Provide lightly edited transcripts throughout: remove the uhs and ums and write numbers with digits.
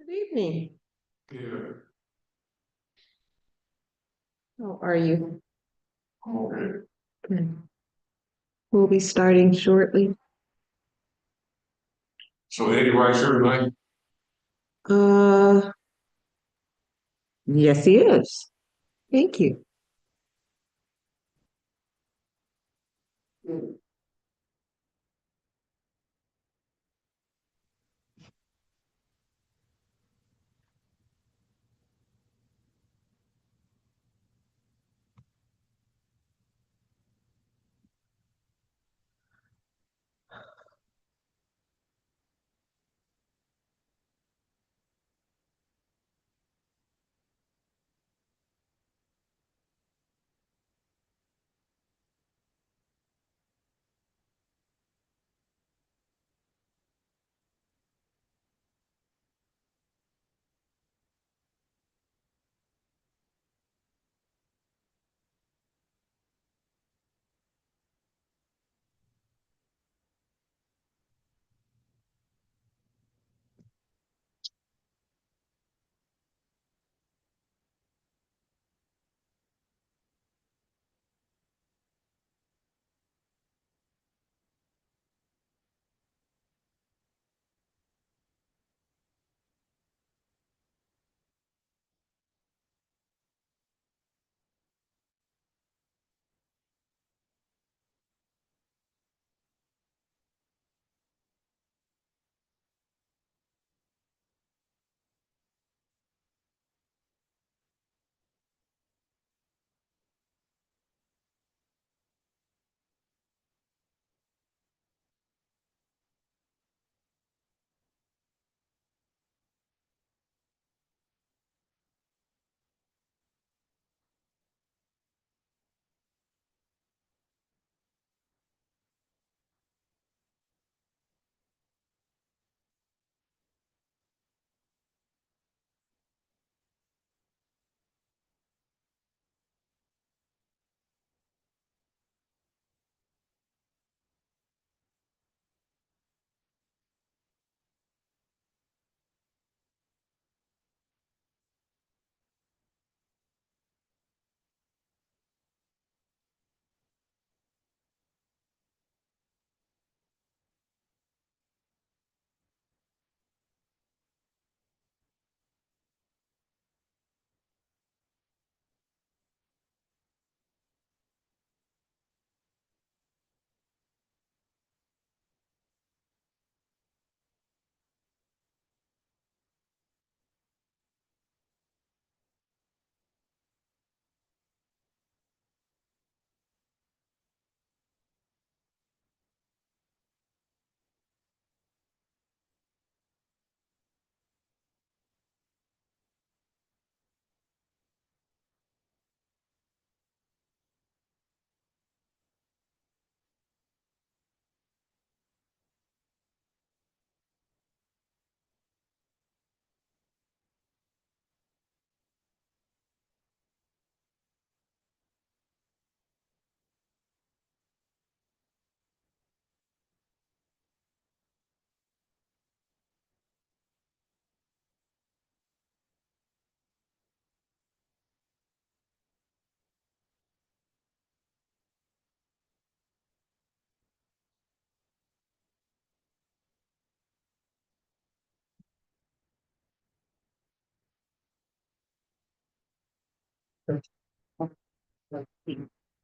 Good evening. Yeah. How are you? Okay. Good. We'll be starting shortly. So Eddie writes your name? Uh, yes, he is. Thank you.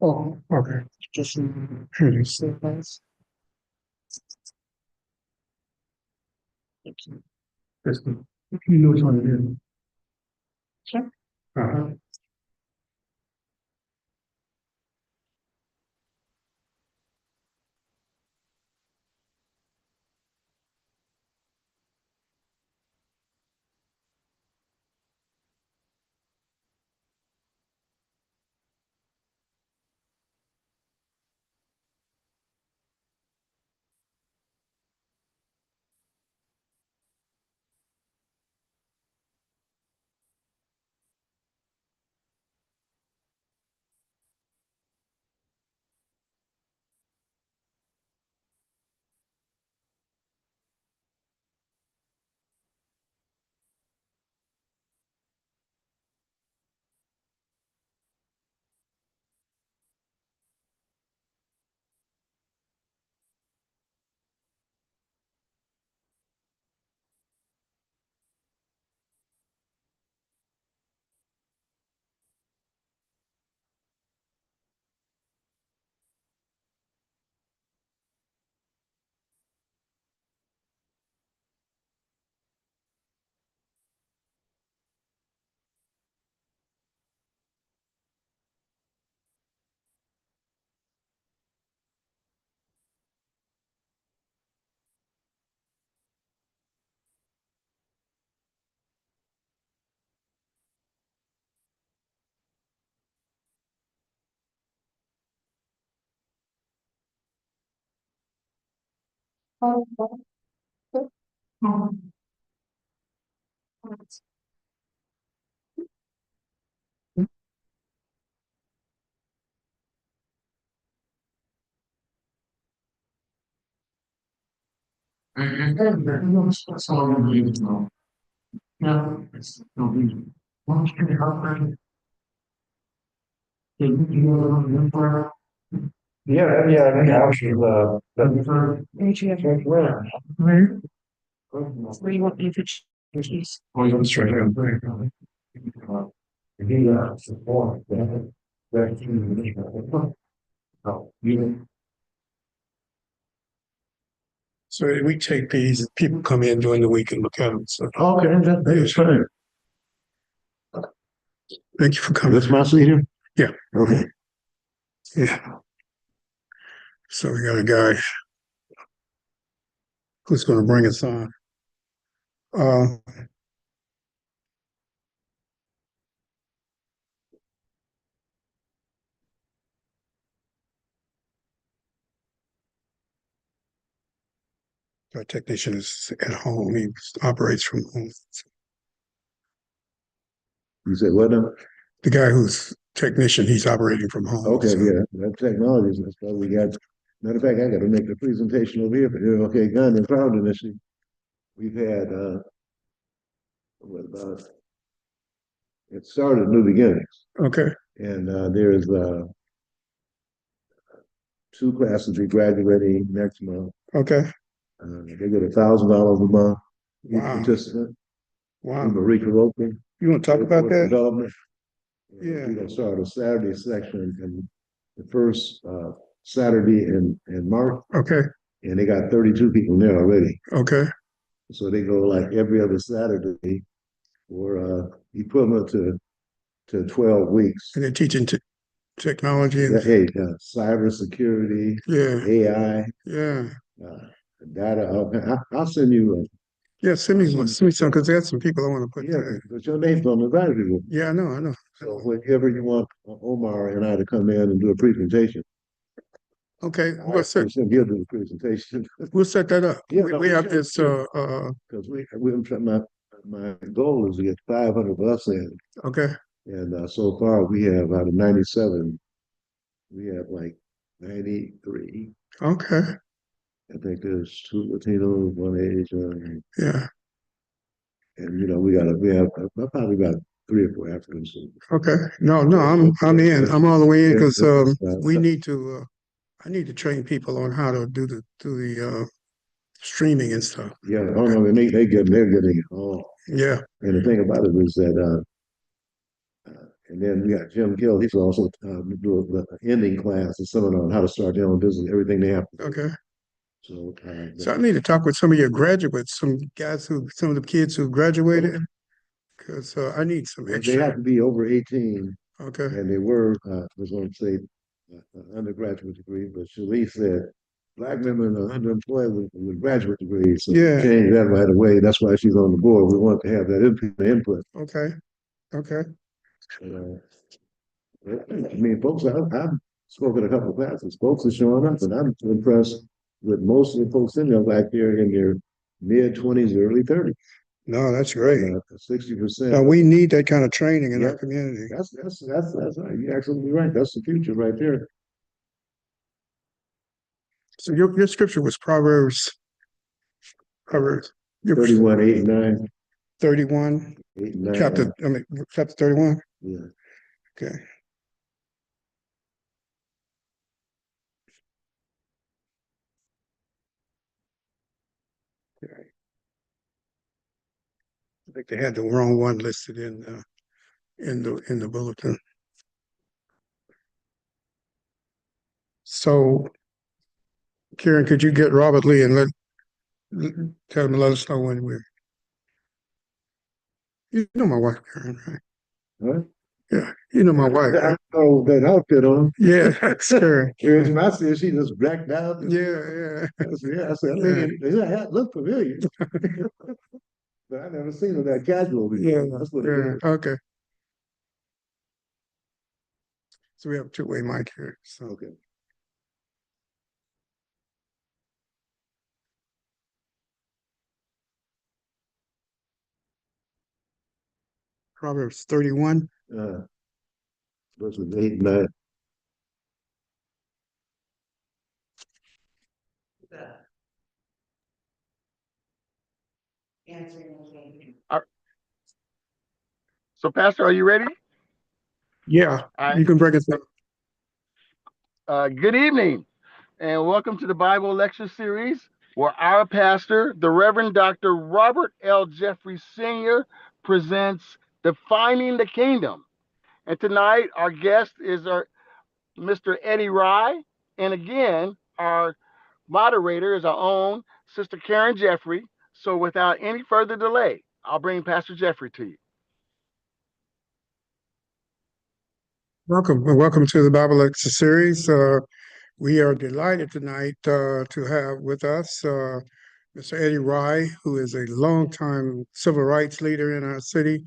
Oh, okay. Just curious. That's good. You know which one it is. Sure. Uh-huh. That's all you need to know. Yeah, it's no reason. Once you get heartbroken. Yeah, yeah, I think I was, where? Where you want me to choose? Oh, you're straight in. Yeah, support, So we take these, people come in during the week and look at them, so Okay, that's fine. thank you for coming. That's my seat here? Yeah. Okay. Yeah. So we got a guy who's gonna bring us on. Uh, our technician is at home, he operates from home. You said what now? The guy who's technician, he's operating from home. Okay, so- yeah, that technology, that's why we got, matter of fact, I gotta make a presentation over here for here. Okay, gun and crowd initiative. We've had, what about, it started New Beginnings, Okay, and, there's, two classes we graduating next month. okay, They get $1,000 a month, each wow, participant, wow. from Marika Roper. You wanna talk about Workforce that? Development. Yeah. We're gonna start a Saturday section and the first Saturday in March, Okay, and they got 32 people there already. okay, So they go like every other Saturday for equivalent to 12 weeks. and they're teaching technology Yeah, and, hey, cybersecurity, yeah, AI, yeah. data. I'll send you. Yeah, send me some, because there's some people I wanna put Yeah, there. but your name's on the advisory board. Yeah, I know. So whenever you want Omar and I to come in and do a presentation, Okay, he'll do the presentation. we'll set that up. Yeah, We no, we have sure, this, sure. Because my goal is to get 500 of us in, okay, and so far we have out of 97, we have like 93. okay, I think there's two Latinos, one Asian, yeah, and we have probably about 3 or 4 Africans. okay. No, I'm in. I'm all the way in because we need to. I need to train people on how to do the streaming and stuff. Yeah, oh no, they're getting it all. Yeah, And the thing about it is that, and then we got Jim Gill. He's also do an ending class, a seminar on how to start their own business, everything they have to do. okay. So, So I need to talk with some of your graduates, some of the kids who graduated, because I need some they have extra. to be over 18, Okay, and they were, I was going to say, undergraduate degree, but Shalice said Black women are underemployed with graduate degrees. So yeah, change that right away. That's why she's on the board. We want to have that input. okay, okay. I mean, folks, I've spoken a couple of classes. Folks are showing up, and I'm impressed with most of the folks in there back there in their mid-20s, early 30s. No, that's great. 60%. Now we need that kind of training in Yeah. our community. That's right. You're absolutely right. That's the future right there. So your scripture was Proverbs, your 31, 8, and 9. 31, 8 and 9. chapter 31. Yeah. Okay. Okay. I think they had the wrong one listed in the bulletin. So, Karen, could you get Robert Lee and tell him to let us know when we're. You know my wife, Karen, right? Huh? Yeah, you know my wife. I Right? know that outfit on. Yeah, that's Karen. When I see her, she just blacked out. Yeah. I said, that look familiar. But I never seen her that casual before. Yeah, That's what yeah, okay. So we have a two-way mic here, so. Okay. Proverbs 31. Verses 8 and 9. So, Pastor, are you ready? Yeah, you can break it down. Good evening, and welcome to the Bible Lecture Series, where our pastor, the Reverend Dr. Robert L. Jeffrey Sr., presents Defining the Kingdom. And tonight, our guest is Mr. Eddie Rye, and again, our moderator is our own Sister Karen Jeffrey. So, without any further delay, I'll bring Pastor Jeffrey to you. Welcome to the Bible Lecture Series. We are delighted tonight to have with us Mr. Eddie Rye, who is a longtime civil rights leader in our city,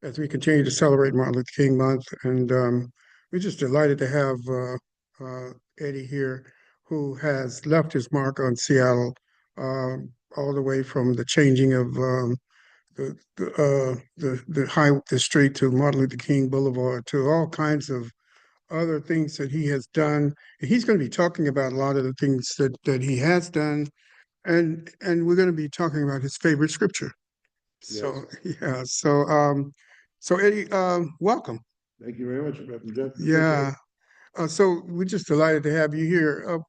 as we continue to celebrate Martin Luther King Month. And we're just delighted to have Eddie here, who has left his mark on Seattle all the way from the changing of the street to Martin Luther King Boulevard to all kinds of other things that he has done. And he's going to be talking about a lot of the things that he has done, and we're going to be talking about his favorite scripture. So yeah, so Eddie, welcome. Thank you very much, Reverend Jeff. Yeah, so we're just delighted to have you here.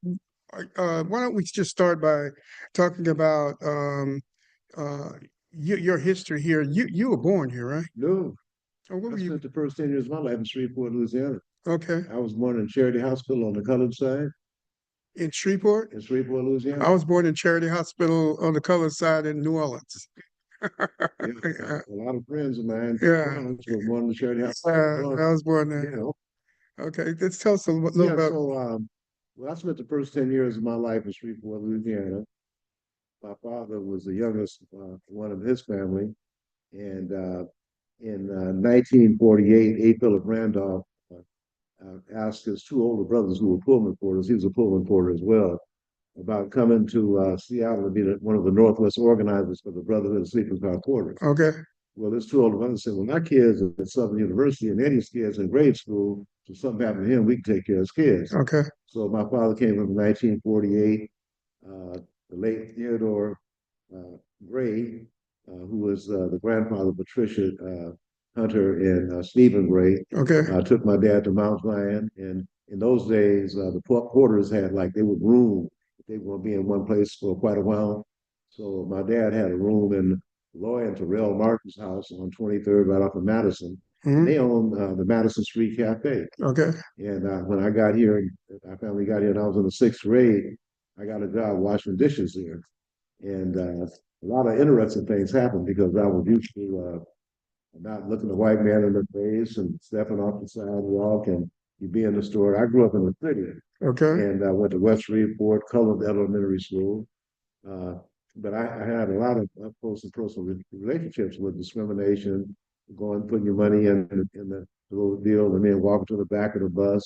Why don't we just start by talking about your history here? You were born here, right? No, Or what I were you? spent the first 10 years of my life in Shreveport, Louisiana. Okay, I was born in Charity Hospital on the colored side in Shreveport. in Shreveport, Louisiana. I was born in Charity Hospital on the colored side in New Orleans. Yeah, a lot of friends of mine Yeah. were born in the Charity Hospital. I was born there. You know, Okay, let's tell us a little yeah, about. so well, I spent the first 10 years of my life in Shreveport, Louisiana. My father was the youngest one of his family, and in 1948, A. Philip Randolph asked his two older brothers who were Pullman porters, he was a Pullman porter as well, about coming to Seattle to be one of the Northwest organizers for the Brotherhood of Sleeping Car Porters. Okay, Well, his two older brothers said, well, my kids are at Southern University and Eddie's kids in grade school, so something happened to him, we can take care of his kids. okay, So my father came in 1948. The late Theodore Gray, who was the grandfather of Patricia Hunter and Stephen Gray, okay, took my dad to Mount Zion. And in those days, the porters had they would room. They were going to be in one place for quite a while. So my dad had a room in Loy and Terrell Martin's house on 23rd, right off of Madison. mhm, They owned the Madison Street Cafe. okay, And when I got here, our family got here, and I was in the sixth grade, I got a job washing dishes here. And a lot of interesting things happened because I was used to not looking a white man in the face and stepping off the sidewalk, and you be in the store. I grew up in the city, okay, and I went to West Shreveport, Colored Elementary School. But I had a lot of up close and personal relationships with discrimination, putting your money in the little deal, and then walking to the back of the bus,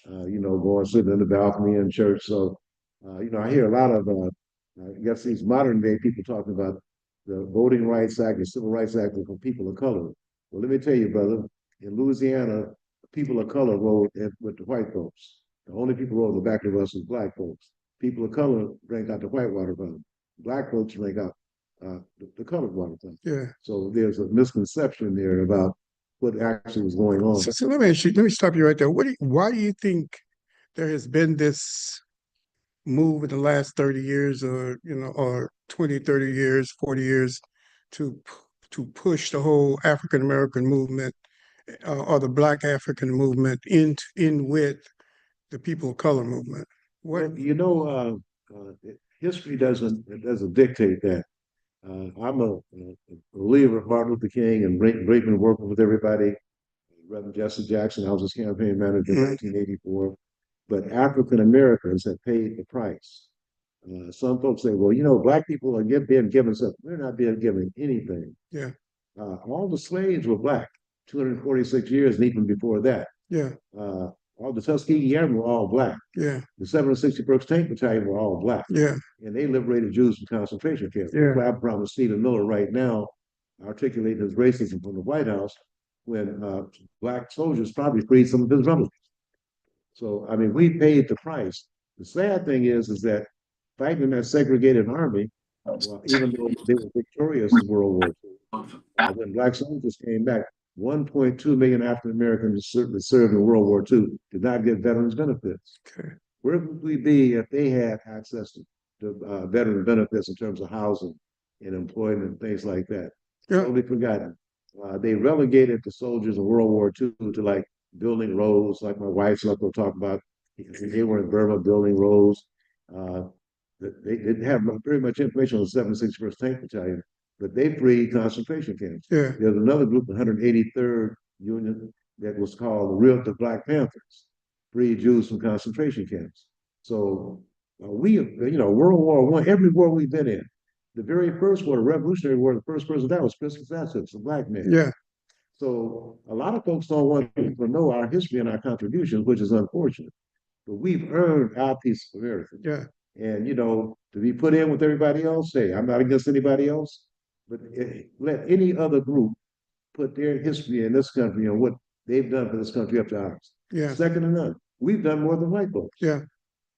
going sitting in the balcony in church. So, I hear a lot of, I guess these modern day people talking about the Voting Rights Act, the Civil Rights Act for people of color. Well, let me tell you, brother, in Louisiana, people of color rode with the white folks. The only people rode in the back of the bus was black folks. People of color drank out the white water fountain. Black folks drank out the colored water fountain. yeah. So there's a misconception there about what actually was going on. So let me stop you right there. Why do you think there has been this move in the last 30 years, or 20, 30 years, 40 years, to push the whole African American movement or the Black African movement in with the people of color movement? What? Well, history doesn't dictate that. I'm a believer of Martin Luther King and great been working with everybody. Reverend Jesse Jackson, I was his campaign manager in 1984. But African Americans have paid the price. Some folks say, well, black people are being given something. We're not being given anything. Yeah. All the slaves were black, 246 years, and even before that. Yeah. All the Tuskegee Airmen were all black. Yeah. The 761st Tank Battalion were all black. Yeah. And they liberated Jews from concentration camps. Yeah. I promise Stephen Miller right now, articulating his racism from the White House, when black soldiers probably freed some of his relatives. So, I mean, we paid the price. The sad thing is that fighting in that segregated army, well, even though they were victorious in World War II, when black soldiers came back, 1.2 million African Americans that served in World War II did not get veterans benefits. Okay. Where would we be if they had access to veteran benefits in terms of housing and employment and things like that? Yeah. Totally forgotten. They relegated the soldiers in World War II to like building roads, like my wife's like we'll talk about. They were in Burma building roads. They didn't have very much information on the 761st Tank Battalion, but they freed concentration camps. Yeah. There's another group, the 183rd Union, that was called the Black Panthers, freed Jews from concentration camps. So World War I, every war we've been in, the very first war, the Revolutionary War, the first person that was Christopher Sassett, a black man. Yeah. So a lot of folks don't want people to know our history and our contributions, which is unfortunate. But we've earned our piece of America. Yeah. And to be put in with everybody else, hey, I'm not against anybody else, but let any other group put their history in this country and what they've done for this country up to ours. Yeah. Second to none. We've done more than white folks. Yeah.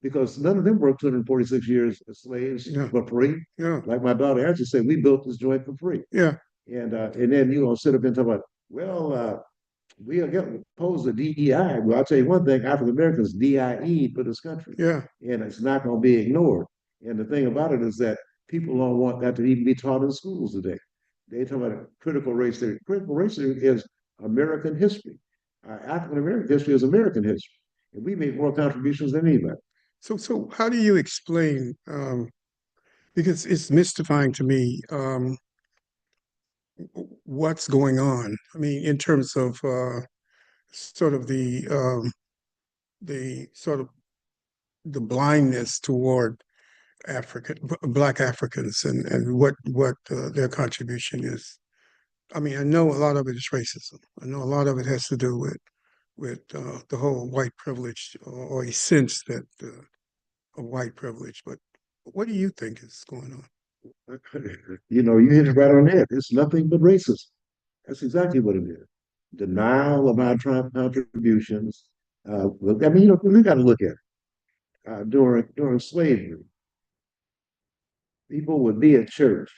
Because none of them worked 246 years as slaves for free. Yeah. Like my daughter actually said, we built this joint for free. Yeah. And then you're gonna sit up and talk about, well, we are getting opposed to DEI. Well, I'll tell you one thing, African Americans DIE for this country. Yeah. And it's not gonna be ignored. And the thing about it is that people don't want that to even be taught in schools today. They talk about critical race theory. Critical race theory is American history. African American history is American history. And we make more contributions than anybody. So how do you explain, because it's mystifying to me, what's going on? I mean, in terms of sort of the blindness toward Black Africans and what their contribution is. I mean, I know a lot of it is racism. I know a lot of it has to do with the whole white privilege or a sense that of white privilege. But what do you think is going on? You hit it right on the head. It's nothing but racism. That's exactly what it is. Denial of our contributions. We got to look at it. During slavery, people would be at church,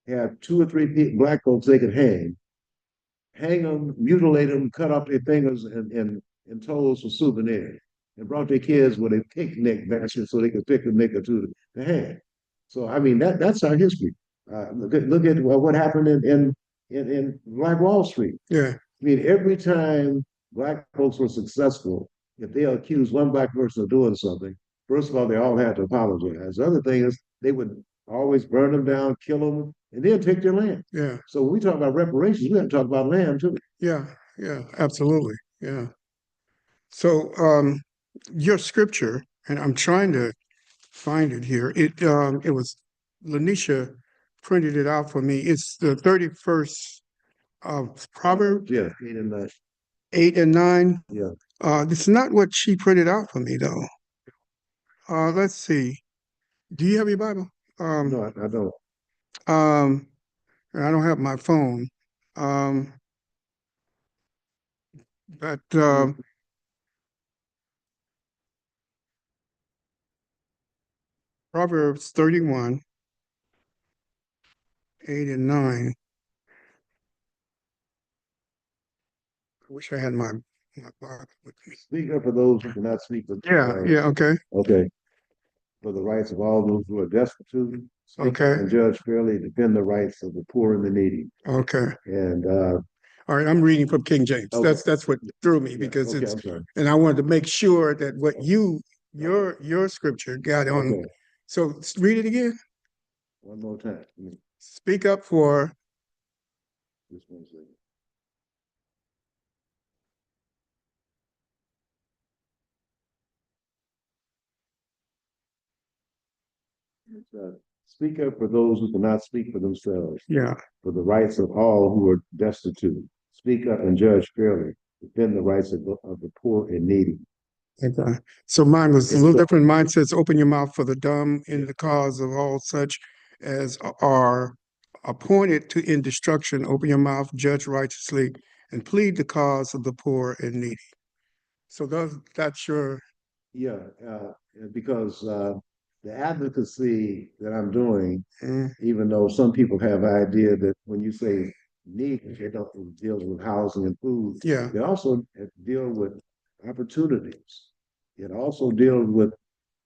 have 2 or 3 black folks they could hang them, mutilate them, cut off their fingers and toes for souvenirs, and brought their kids with a picnic basket so they could pick a nickel to hang. So I mean that's our history. Look at what happened in Black Wall Street. Yeah. I mean, every time black folks were successful, if they accused one black person of doing something, first of all, they all had to apologize. The other thing is they would always burn them down, kill them, and then take their land. Yeah. So when we talk about reparations, we have to talk about land too. Yeah. Yeah. Absolutely. Yeah. So your scripture, and I'm trying to find it here. It was Lanisha printed it out for me. It's the 31st of Proverbs. Yeah, 8 and 9. 8 and 9. Yeah. This is not what she printed out for me though. Let's see. Do you have your Bible? No, I don't. I don't have my phone. But Proverbs 31, 8 and 9. I wish I had my Bible with me. Speak up for those who cannot speak. Yeah, okay. Okay. For the rights of all those who are destitute. Okay. And judge fairly, defend the rights of the poor and the needy. Okay. And all right, I'm reading from King James. Okay. That's what threw me because okay, it's, I'm sorry. and I wanted to make sure that what your scripture got on. Okay. So read it again. One more time. Speak up for. Just 1 second. Speak up for those who cannot speak for themselves, Yeah. for the rights of all who are destitute. Speak up and judge fairly. Defend the rights of the poor and needy. Okay. So mine was a little different. Mine says, open your mouth for the dumb in the cause of all such as are appointed to in destruction. Open your mouth, judge righteously, and plead the cause of the poor and needy. So that's your, Yeah, because the advocacy that I'm doing, mm, even though some people have idea that when you say need, it don't deals with housing and food. yeah, They also deal with opportunities. It also deals with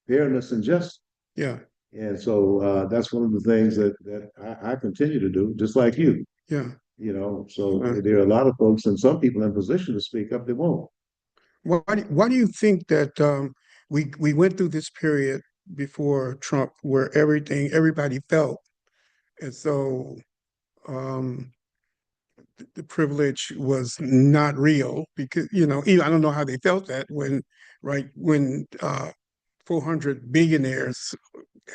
fairness and justice. yeah, And so that's one of the things that I continue to do, just like you. yeah. So Uh, there are a lot of folks and some people in position to speak up, they won't. why do you think that we went through this period before Trump where everybody felt as though um, the privilege was not real because even I don't know how they felt that when 400 billionaires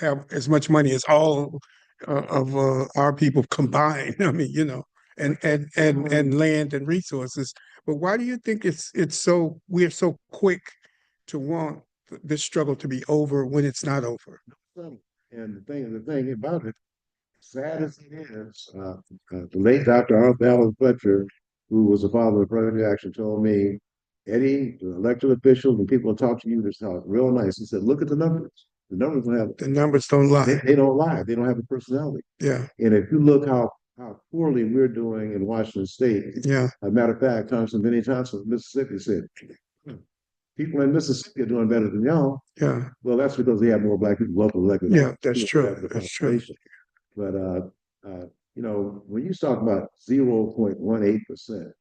have as much money as all of our people combined. I mean, and land and resources. But why do you think we're so quick to want this struggle to be over when it's not over? And the thing about it, sad as it is, the late Dr. Arthur Allen Fletcher, who was the father of Project Action, told me, Eddie, the elected officials and people talk to you, this talk real nice. He said, look at the numbers. The numbers don't have, The numbers don't lie. they don't lie. They don't have a personality. Yeah, And if you look how poorly we're doing in Washington State, yeah, as a matter of fact, Congressman Benny Thompson of Mississippi said, people in Mississippi are doing better than y'all. yeah, Well, that's because they have more black people local elected. yeah. That's true. That's true. But when you talk about 0.18%,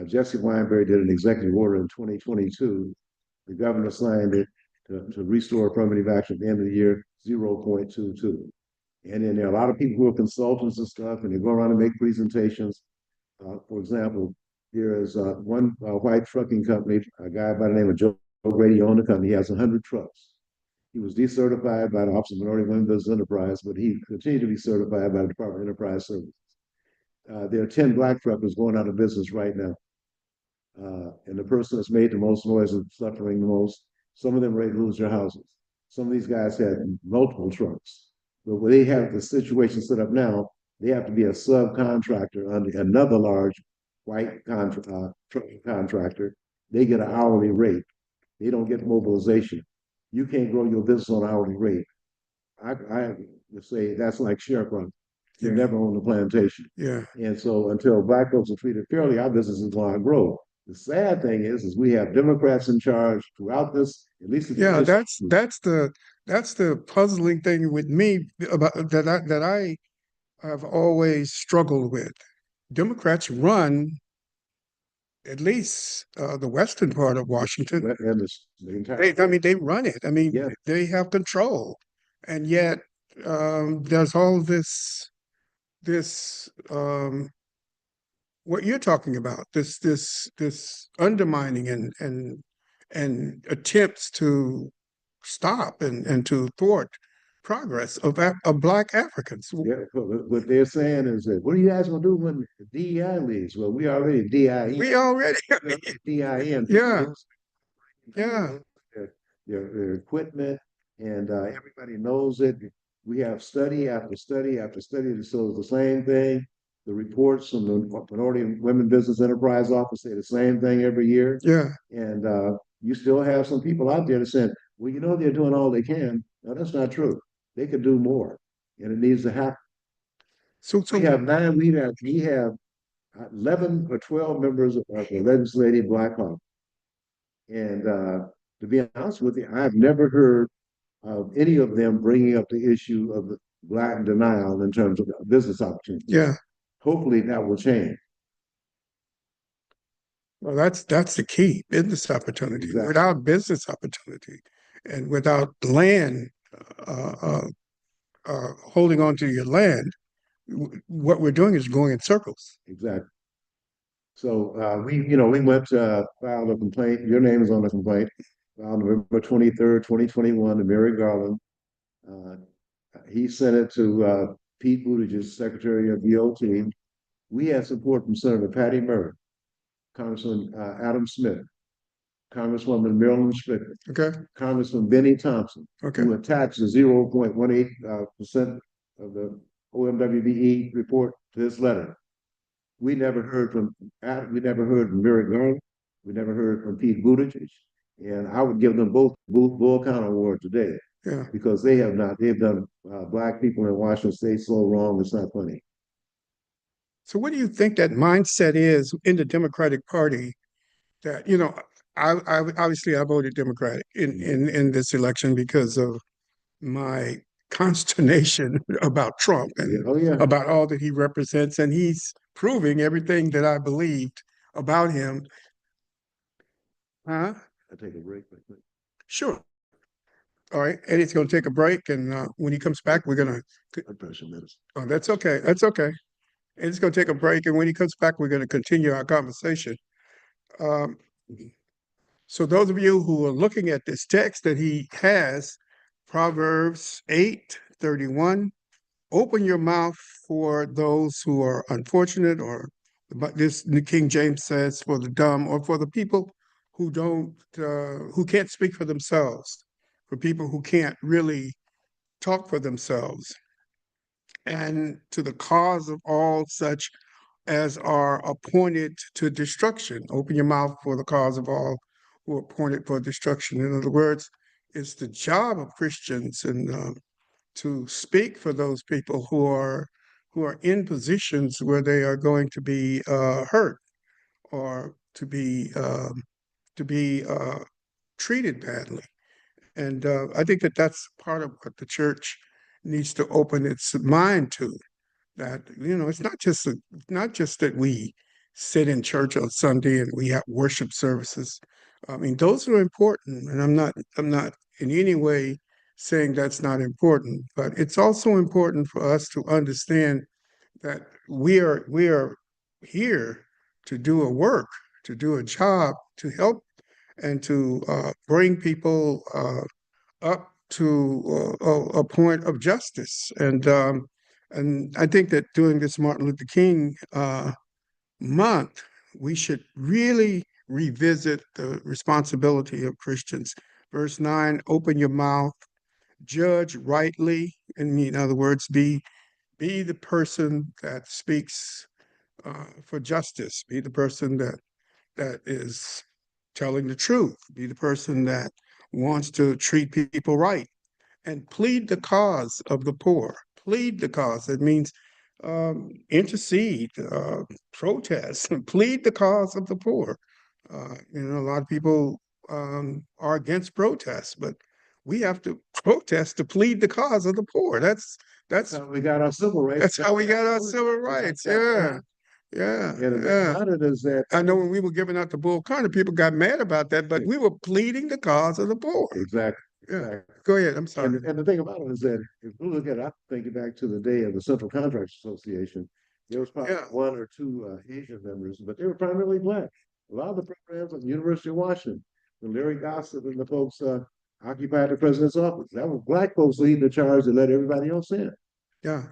Jesse Weinberg did an executive order in 2022. The governor signed it to restore affirmative action at the end of the year, 0.22. And then there are a lot of people who are consultants and stuff, and they go around and make presentations. For example, there is one white trucking company, a guy by the name of Joe Grady owned the company. He has 100 trucks. He was decertified by the Office of Minority Women Business Enterprise, but he continued to be certified by the Department of Enterprise Services. There are 10 black truckers going out of business right now. And the person that's made the most noise is suffering the most. Some of them are ready to lose their houses. Some of these guys had multiple trucks. But when they have the situation set up now, they have to be a subcontractor under another large white trucking contractor. They get an hourly rate. They don't get mobilization. You can't grow your business on an hourly rate. I would say that's like sharecropping. You Yeah. never own the plantation. Yeah, And so until black folks are treated fairly, our business is going to grow. The sad thing is we have Democrats in charge throughout this, at least yeah. That's the puzzling thing with me about that I have always struggled with. Democrats run at least the western part of Washington. and the entire I mean, they run it. I mean, Yeah. they have control, and yet there's all this what you're talking about, this undermining and attempts to stop and to thwart progress of Black Africans. Yeah, what they're saying is that what are you guys gonna do when the DEI leaves? Well, we already DIE. We already, DIN. yeah, yeah, Their equipment, and everybody knows it. We have study after study after study that shows the same thing. The reports from the Minority and Women Business Enterprise Office say the same thing every year. yeah. And you still have some people out there that said, well, they're doing all they can. No, that's not true. They could do more, and it needs to happen. So We have 11 or 12 members of the Legislative Black Caucus. And to be honest with you, I've never heard of any of them bringing up the issue of the Black denial in terms of business opportunities. yeah, Hopefully that will change. well, that's the key, business opportunity. Exactly. Without business opportunity and without land, uh, uh, holding on to your land, what we're doing is going in circles. Exactly. So we went filed a complaint. Your name is on the complaint. Filed November 23rd, 2021, to Merrick Garland. He sent it to Pete Buttigieg, Secretary of DOT. We had support from Senator Patty Murray, Congressman Adam Smith, Congresswoman Marilyn Spicker, Okay, Congressman Benny Thompson, okay, who attached the 0.18% of the OMWBE report to this letter. we never heard from Merrick Garland. We never heard from Pete Buttigieg. And I would give them both Bull County Award today Yeah. because they've done Black people in Washington State so wrong, it's not funny. So what do you think that mindset is in the Democratic Party that, I obviously I voted Democratic in this election because of my consternation about Trump and Oh, yeah. about all that he represents, and he's proving everything that I believed about him. Huh? I take a break. Sure. All right. Eddie's going to take a break, and when he comes back, we're going to. Blood pressure medicine. Oh, that's okay. That's okay. Eddie's going to take a break, and when he comes back, we're going to continue our conversation. Um, so those of you who are looking at this text that he has, Proverbs 8:31, open your mouth for those who are unfortunate, or but this the King James says for the dumb, or for the people who who can't speak for themselves, for people who can't really talk for themselves, and to the cause of all such as are appointed to destruction. Open your mouth for the cause of all who are appointed for destruction. In other words, it's the job of Christians and to speak for those people who are in positions where they are going to be hurt or to be treated badly. And I think that that's part of what the church needs to open its mind to. That it's not just that we sit in church on Sunday and we have worship services. I mean, those are important, and I'm not in any way saying that's not important, but it's also important for us to understand that we are here to do a work, to do a job, to help and to bring people up to a point of justice. And I think that during this Martin Luther King month, we should really revisit the responsibility of Christians. Verse 9, open your mouth, judge rightly. In other words, be the person that speaks for justice. Be the person that is telling the truth. Be the person that wants to treat people right, and plead the cause of the poor. Plead the cause. It means intercede, protest, plead the cause of the poor. A lot of people are against protests, but we have to protest to plead the cause of the poor. That's how we got our civil rights. That's how we got our civil rights. Yeah. Yeah. And the Yeah. about it is that I know when we were giving out the Bull Connor, people got mad about that, but we were pleading the cause of the poor. exactly. Yeah. Exactly. Go ahead. I'm sorry. And the thing about it is that if we look at it, I'm thinking back to the day of the Central Contractors Association, there was probably one or two Asian members, but they were primarily Black. A lot of the programs at the University of Washington, when Larry Gossett and the folks occupied the president's office, that was Black folks leading the charge to let everybody else in. Yeah.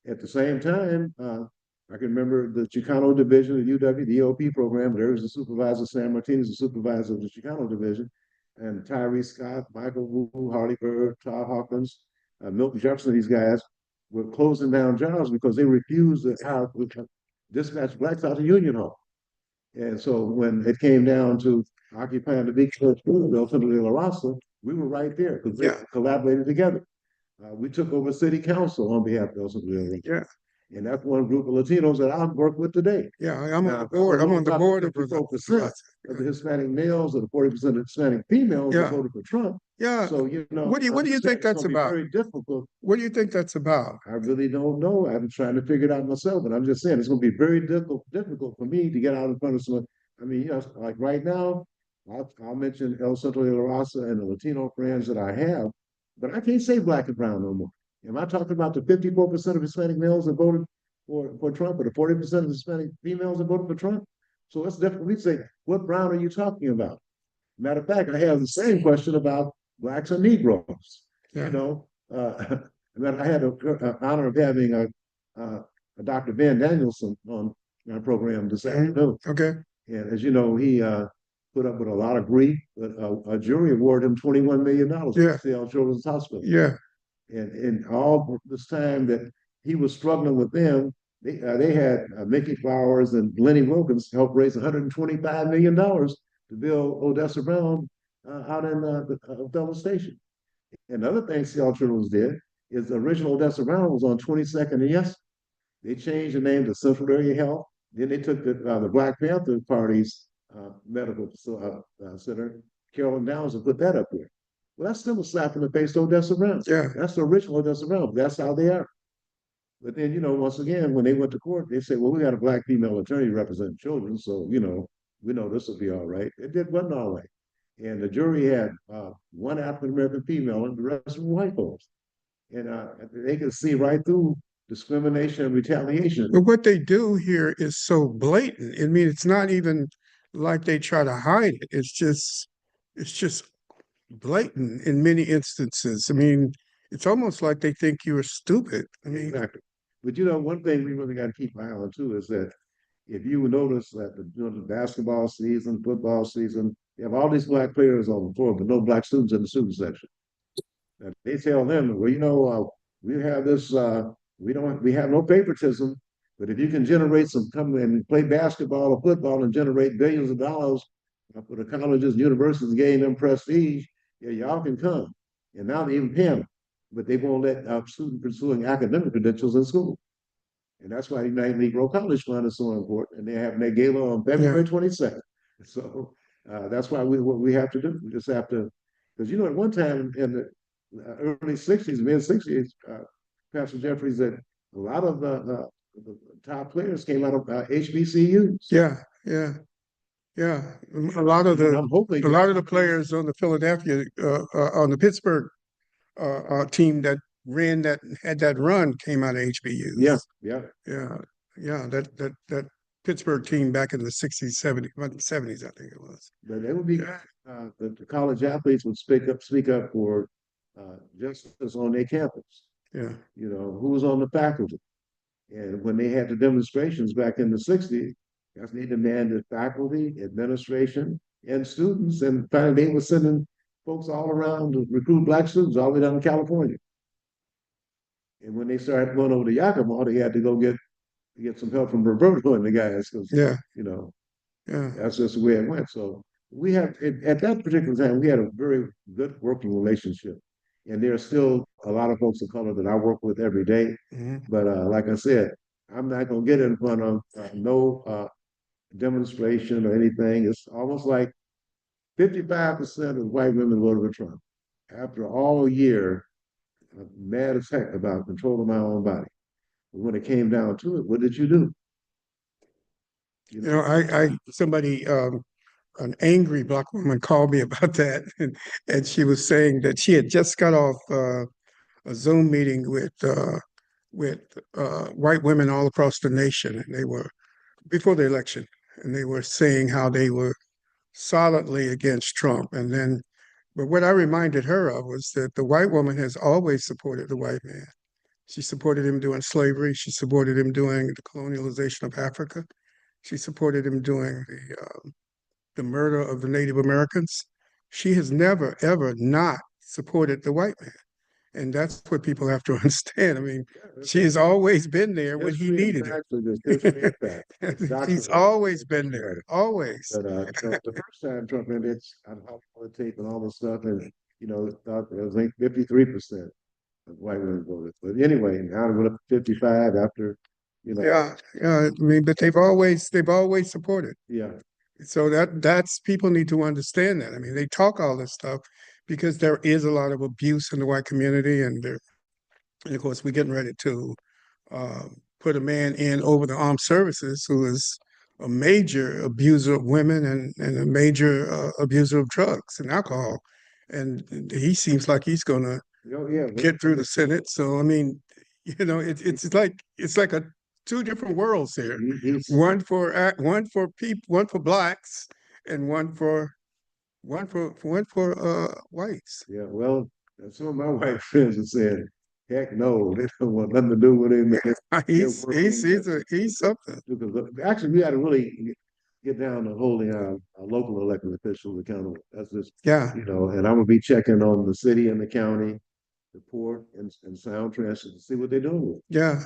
At the same time, I can remember the Chicano division of UW, the EOP program. There was the supervisor, Sam Martinez, the supervisor of the Chicano division, and Tyree Scott, Michael Wu, Harley Bird, Todd Hawkins, Milton Jefferson. These guys were closing down jobs because they refused to dispatch Blacks out to Union Hall. And so when it came down to occupying the big church building, El Centro de la Raza, we were right there because they collaborated together. We took over city council on behalf of El Centro de la Raza. Yeah. And that's one group of Latinos that I work with today. Yeah, I'm on the board. I'm on the board of 54% of the Hispanic males or the 40% of Hispanic females that voted for Trump. Yeah. So what do you think that's about? Very difficult. What do you think that's about? I really don't know. I'm trying to figure it out myself, but I'm just saying it's going to be very difficult for me to get out in front of someone. I mean, like right now, I'll mention El Centro de la Raza and the Latino friends that I have, but I can't say Black and brown no more. Am I talking about the 54% of Hispanic males that voted for Trump, or the 40% of Hispanic females that voted for Trump? So it's definitely say, what brown are you talking about? Matter of fact, I have the same question about Blacks and Negroes. Yeah. I had the honor of having a Dr. Ben Danielson on our program this afternoon. Okay. And as you know, he put up with a lot of grief, but a jury awarded him $21 million for Seattle Children's Hospital. Yeah. And in all this time that he was struggling with them, They had Mickey Flowers and Lenny Wilkens helped raise $125 million to build Odessa Brown out in the Othello Station. And the other thing Seattle Children's did is the original Odessa Brown was on 22nd and yes, they changed the name to Central Area Health. Then they took the Black Panther Party's medical center, Carolyn Downs, and put that up there. Well, that's still a slap in the face to Odessa Brown. Yeah. That's the original Odessa Brown. That's how they are. But then, once again, when they went to court, they said, well, we got a black female attorney representing children. So, we know this will be all right. It wasn't all right. And the jury had one African-American female and the rest were white folks. And they could see right through discrimination and retaliation. But what they do here is so blatant. I mean, it's not even like they try to hide it. It's just blatant in many instances. I mean, it's almost like they think you're stupid. I mean, Exactly. But one thing we really got to keep an eye on too is that if you notice that during the basketball season, football season, you have all these black players on the floor, but no black students in the student section. And they tell them, well, we have this, we have no favoritism, but if you can generate come and play basketball or football and generate billions of dollars for the colleges and universities, gain them prestige, yeah, y'all can come. And now they even pay them, but they won't let students pursuing academic credentials in school. And that's why the United Negro College Fund is so important. And they're having their gala on February 22nd. So that's why what we have to do. We just have to, because at one time in the early 60s, mid 60s, Pastor Jeffrey said a lot of the top players came out of HBCUs. yeah. A lot of And I'm hoping a lot of the players on the Philadelphia, on the Pittsburgh team that had that run came out of HBUs. Yeah. That Pittsburgh team back in the 60s, 70s, I think it was. But it would be the college athletes would speak up for justice on their campus. Yeah. Who was on the faculty. And when they had the demonstrations back in the 60s, they demanded faculty, administration, and students. And finally, they were sending folks all around to recruit black students all the way down to California. And when they started going over to Yakima, they had to go get some help from Roberto and the guys. Yeah. That's just the way it went. So we have, at that particular time, we had a very good working relationship. And there are still a lot of folks of color that I work with every day. Mm-hmm. But like I said, I'm not going to get in front of no demonstration or anything. It's almost like 55% of white women voted for Trump. After all year, I'm mad as heck about controlling my own body. But when it came down to it, what did you do? Somebody, an angry black woman called me about that, and she was saying that she had just got off a Zoom meeting with white women all across the nation, and they were before the election, and they were saying how they were solidly against Trump. But what I reminded her of was that the white woman has always supported the white man. She supported him during slavery. She supported him during the colonialization of Africa. She supported him during the murder of the Native Americans. She has never, ever not supported the white man. And that's what people have to understand. I mean, she has always been there when he needed it. He's always been there, always. But the first time Trump ended, I hopped on the tape and all this stuff, and thought it was like 53% of white women voted. But anyway, now it went up to 55 after, Yeah. I mean, but they've always supported. Yeah. So that's people need to understand that. I mean, they talk all this stuff because there is a lot of abuse in the white community, and of course we're getting ready to put a man in over the armed services who is a major abuser of women and a major abuser of drugs and alcohol, and he seems like he's going to get through the Senate. So I mean, it's like a two different worlds here. One for people, one for blacks, and one for whites. Yeah, well, some of my white friends have said, "Heck no, they don't want nothing to do with him." He's something. Actually, we got to really get down to holding our local elected officials accountable. That's just and I'm gonna be checking on the city and the county, the port and sound transit to see what they're doing with it. Yeah.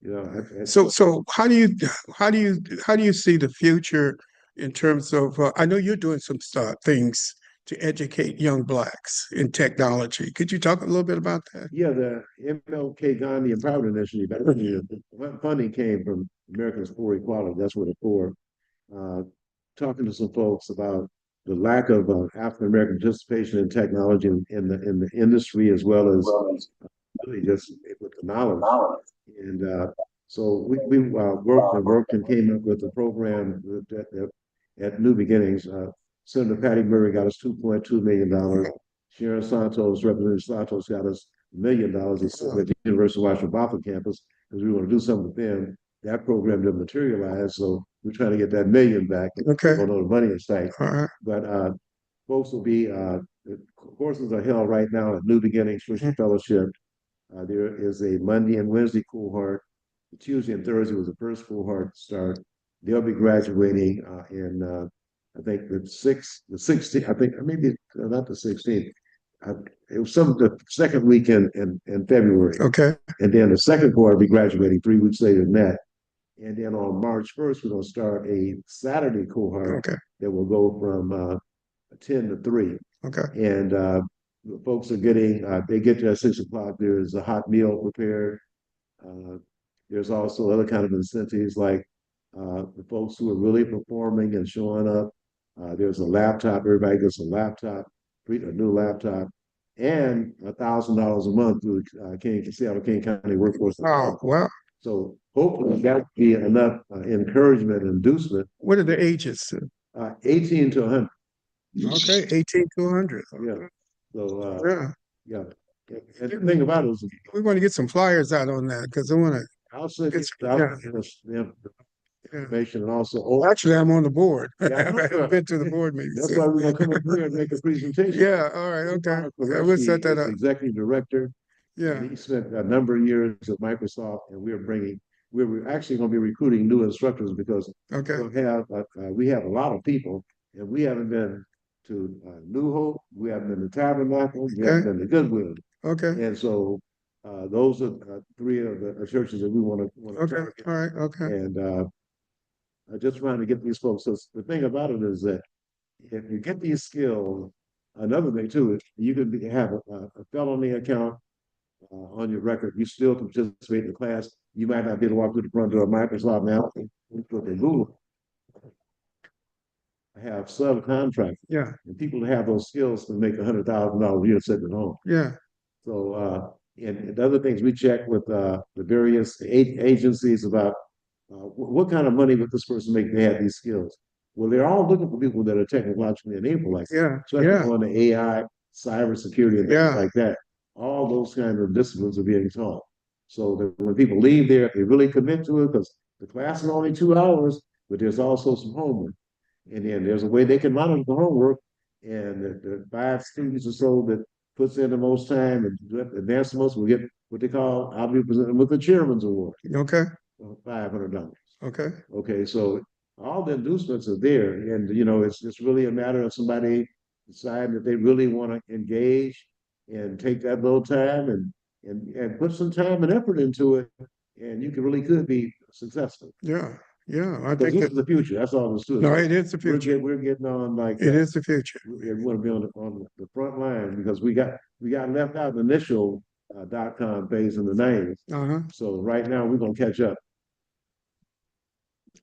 You know, So how do you see the future in terms of, I know you're doing some things to educate young blacks in technology. Could you talk a little bit about that? yeah, the MLK Gandhi Empowerment Initiative, that funding came from Americans for Equality. That's what it's for. Uh, Talking to some folks about the lack of African American participation in technology in the industry, as well as really just with the knowledge. And so we worked and came up with a program at New Beginnings. Senator Patty Murray got us $2.2 million. Sharon Santos, Representative Santos, got us $1 million at the University of Washington Bothell campus because we want to do something with them. That program didn't materialize, so we're trying to get that million back. Okay. Don't know the money in sight. All right. But folks will be courses are held right now at New Beginnings Christian Fellowship. There is a Monday and Wednesday cohort. Tuesday and Thursday was the first cohort to start. They'll be graduating in I think the 16th. I think maybe not the 16th. It was the second weekend in February. Okay. And then the second cohort will be graduating 3 weeks later than that. And then on March 1st, we're going to start a Saturday cohort that will go from 10 to 3. Okay. And folks are getting, they get there at 6 o'clock. There's a hot meal prepared. There's also other kind of incentives like the folks who are really performing and showing up. There's a laptop. Everybody gets a laptop, a new laptop, and $1,000 a month through Seattle King County Workforce. Oh, wow. So hopefully that will be enough encouragement and inducement. What are the ages? 18 to 100. Okay, 18 to 100. Yeah. So Yeah. yeah. And the thing about it is, We want to get some flyers out on that because I want to. I'll send It's- you the information and also. Well, actually, I'm on the board. Yeah, I've been to the board meeting. That's why we're gonna come up here and make a presentation. Yeah, all right, okay. Yeah, we'll set that up. Executive director. Yeah, He spent a number of years at Microsoft, and we're actually going to be recruiting new instructors because okay, we have a lot of people, and we haven't been to New Hope, we haven't been to Tabernacle, we haven't been to Goodwill, okay, and so those are 3 of the churches that we want to okay, target. all right, okay. And just trying to get these folks. So the thing about it is that if you get these skills, another thing too is you could have a felony account on your record. You still can participate in the class. You might not be able to walk through the front door of Microsoft now, but they Google. I have subcontractors. Yeah, And people that have those skills can make $100,000 a year sitting at home. yeah, So and the other things we check with the various agencies about what kind of money would this person make if they had these skills? Well, they're all looking for people that are technologically enabled, like yeah, especially yeah, on the AI, cybersecurity, and Yeah. things like that. All those kinds of disciplines are being taught. So that when people leave there, they really commit to it because the class is only 2 hours, but there's also some homework. And then there's a way they can monitor the homework. And the 5 students or so that puts in the most time and advance the most will get what they call, I'll be presenting with the chairman's award, okay, $500. okay, Okay, so all the inducements are there, and it's just really a matter of somebody deciding that they really want to engage and take that little time and put some time and effort into it, and you could be successful. yeah, yeah. I Because think this is the future. That's all there's to it. no, it is the future. We're getting on like It is the future. we want to be on the front line because we got left out in the initial .com phase in the 90s. Uh-huh. So right now we're gonna catch up.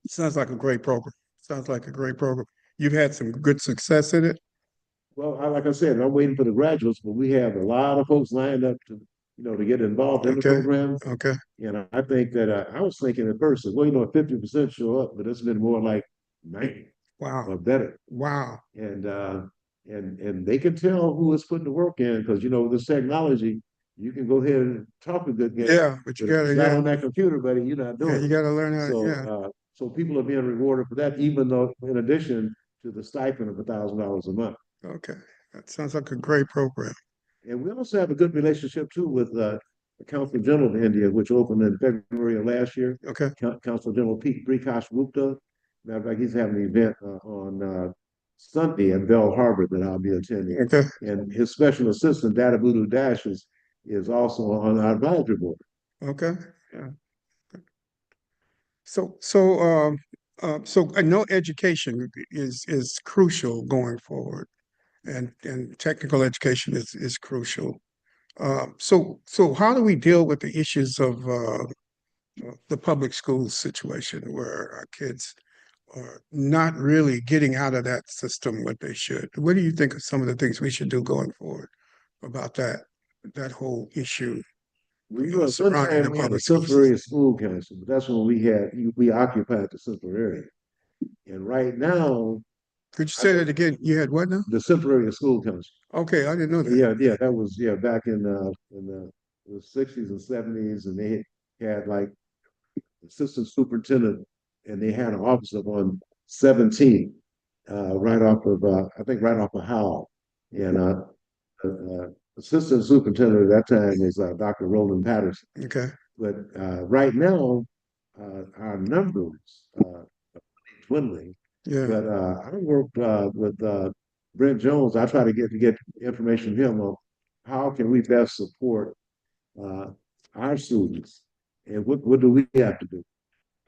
Sounds like a great program. Sounds like a great program. You've had some good success in it. Well, like I said, I'm waiting for the graduates, but we have a lot of folks lined up to get involved in the Okay. program. Okay, And I think that I was thinking at first, well, 50% show up, but it's been more like 90 wow, or better. wow, And they can tell who is putting the work in because this technology, you can go ahead and talk a good game. yeah, but you But if gotta, it's not yeah, on that computer, buddy, you're not yeah, doing you it. gotta learn how, So, yeah, so people are being rewarded for that, even though in addition to the stipend of $1,000 a month. okay. That sounds like a great program. And we also have a good relationship too with the Consul General of India, which opened in February of last year. Okay, Consul General Prakash Gupta. Matter of fact, he's having an event on Sunday in Bell Harbor that I'll be attending. okay, And his special assistant, Dadabudu Dash, is also on our advisory board. okay, yeah. So I know education is crucial going forward, and technical education is crucial. So how do we deal with the issues of the public school situation where our kids are not really getting out of that system what they should? What do you think of some of the things we should do going forward about that whole issue We were, one surrounding time the we had a public school Central Area system? School Council, but that's when we occupied the Central Area. And right now, Could you say that again? You had what now? the Central Area School Council. Okay, I didn't know that. Yeah, that was back in the '60s and '70s, and they had like assistant superintendent, and they had an office up on 17th, right off of I think right off of Howell, and assistant superintendent at that time was Dr. Roland Patterson. Okay. But right now, our numbers are dwindling. Yeah. But I worked with Brent Jones. I try to get information from him on how can we best support uh, our students, and what do we have to do.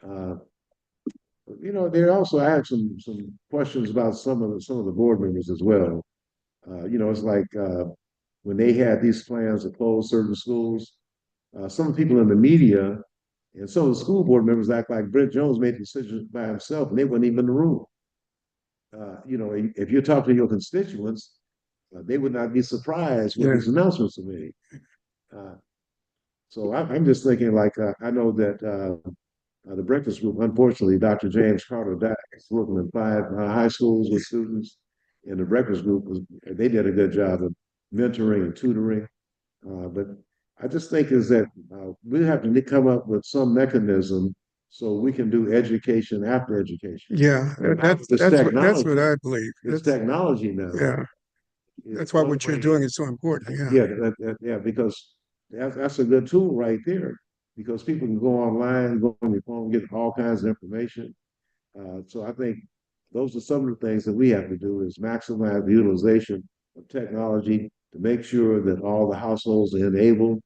Uh, there also I had some questions about some of the board members as well. It's like when they had these plans to close certain schools, some people in the media and some of the school board members act like Brent Jones made the decisions by himself, and they weren't even in the room. If you talk to your constituents, they would not be surprised with Yeah. these announcements are made. So I'm just thinking, like, I know that the Breakfast Group, unfortunately, Dr. James Carter died. He's working in 5 high schools with students, and the Breakfast Group they did a good job of mentoring and tutoring. But I just think is that we have to come up with some mechanism so we can do education after education. Yeah, that's what I believe. It's That's, technology now. yeah, that's why what you're doing is so important. Yeah. Yeah, because that's a good tool right there. Because people can go online, go on your phone, get all kinds of information. So I think those are some of the things that we have to do is maximize the utilization of technology to make sure that all the households are enabled.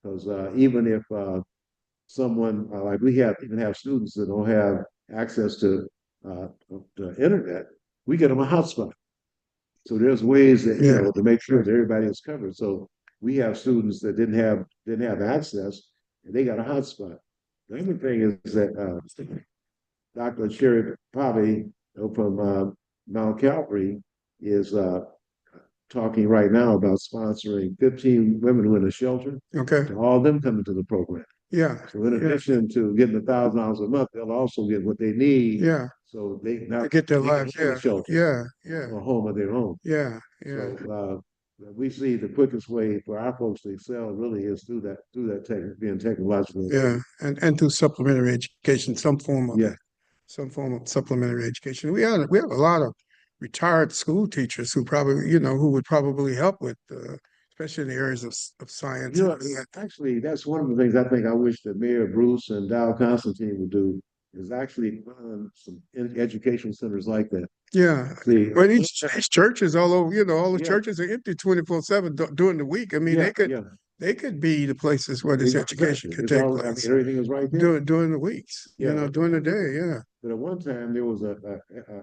Because even if someone like we even have students that don't have access to the internet, we get them a hotspot. So there's ways that Yeah. to make sure that everybody is covered. So we have students that didn't have access, and they got a hotspot. The other thing is that Dr. Sherry Pavi from Mount Calvary is talking right now about sponsoring 15 women who are in a shelter, Okay. to all of them coming to the program. Yeah. So in Yeah. addition to getting $1,000 a month, they'll also get what they need. Yeah. So they To get their they lives. can have Yeah. a shelter, Yeah. Yeah. a home of their own. Yeah. Yeah. So we see the quickest way for our folks to excel really is through that being technological. Yeah. And through supplementary education, some form of Yeah. it, some form of supplementary education. We have a lot of retired school teachers who probably, who would probably help with, especially in the areas of science. Actually, that's one of the things I think I wish that Mayor Bruce and Dow Constantine would do is actually fund some education centers like that. Yeah. See, But these churches all over, all the Yeah. churches are empty 24/7 during the week. I mean, yeah, they could be the places where this education could It's take all, place everything is right there. during the weeks, Yeah. during the day. Yeah. But at one time, there was a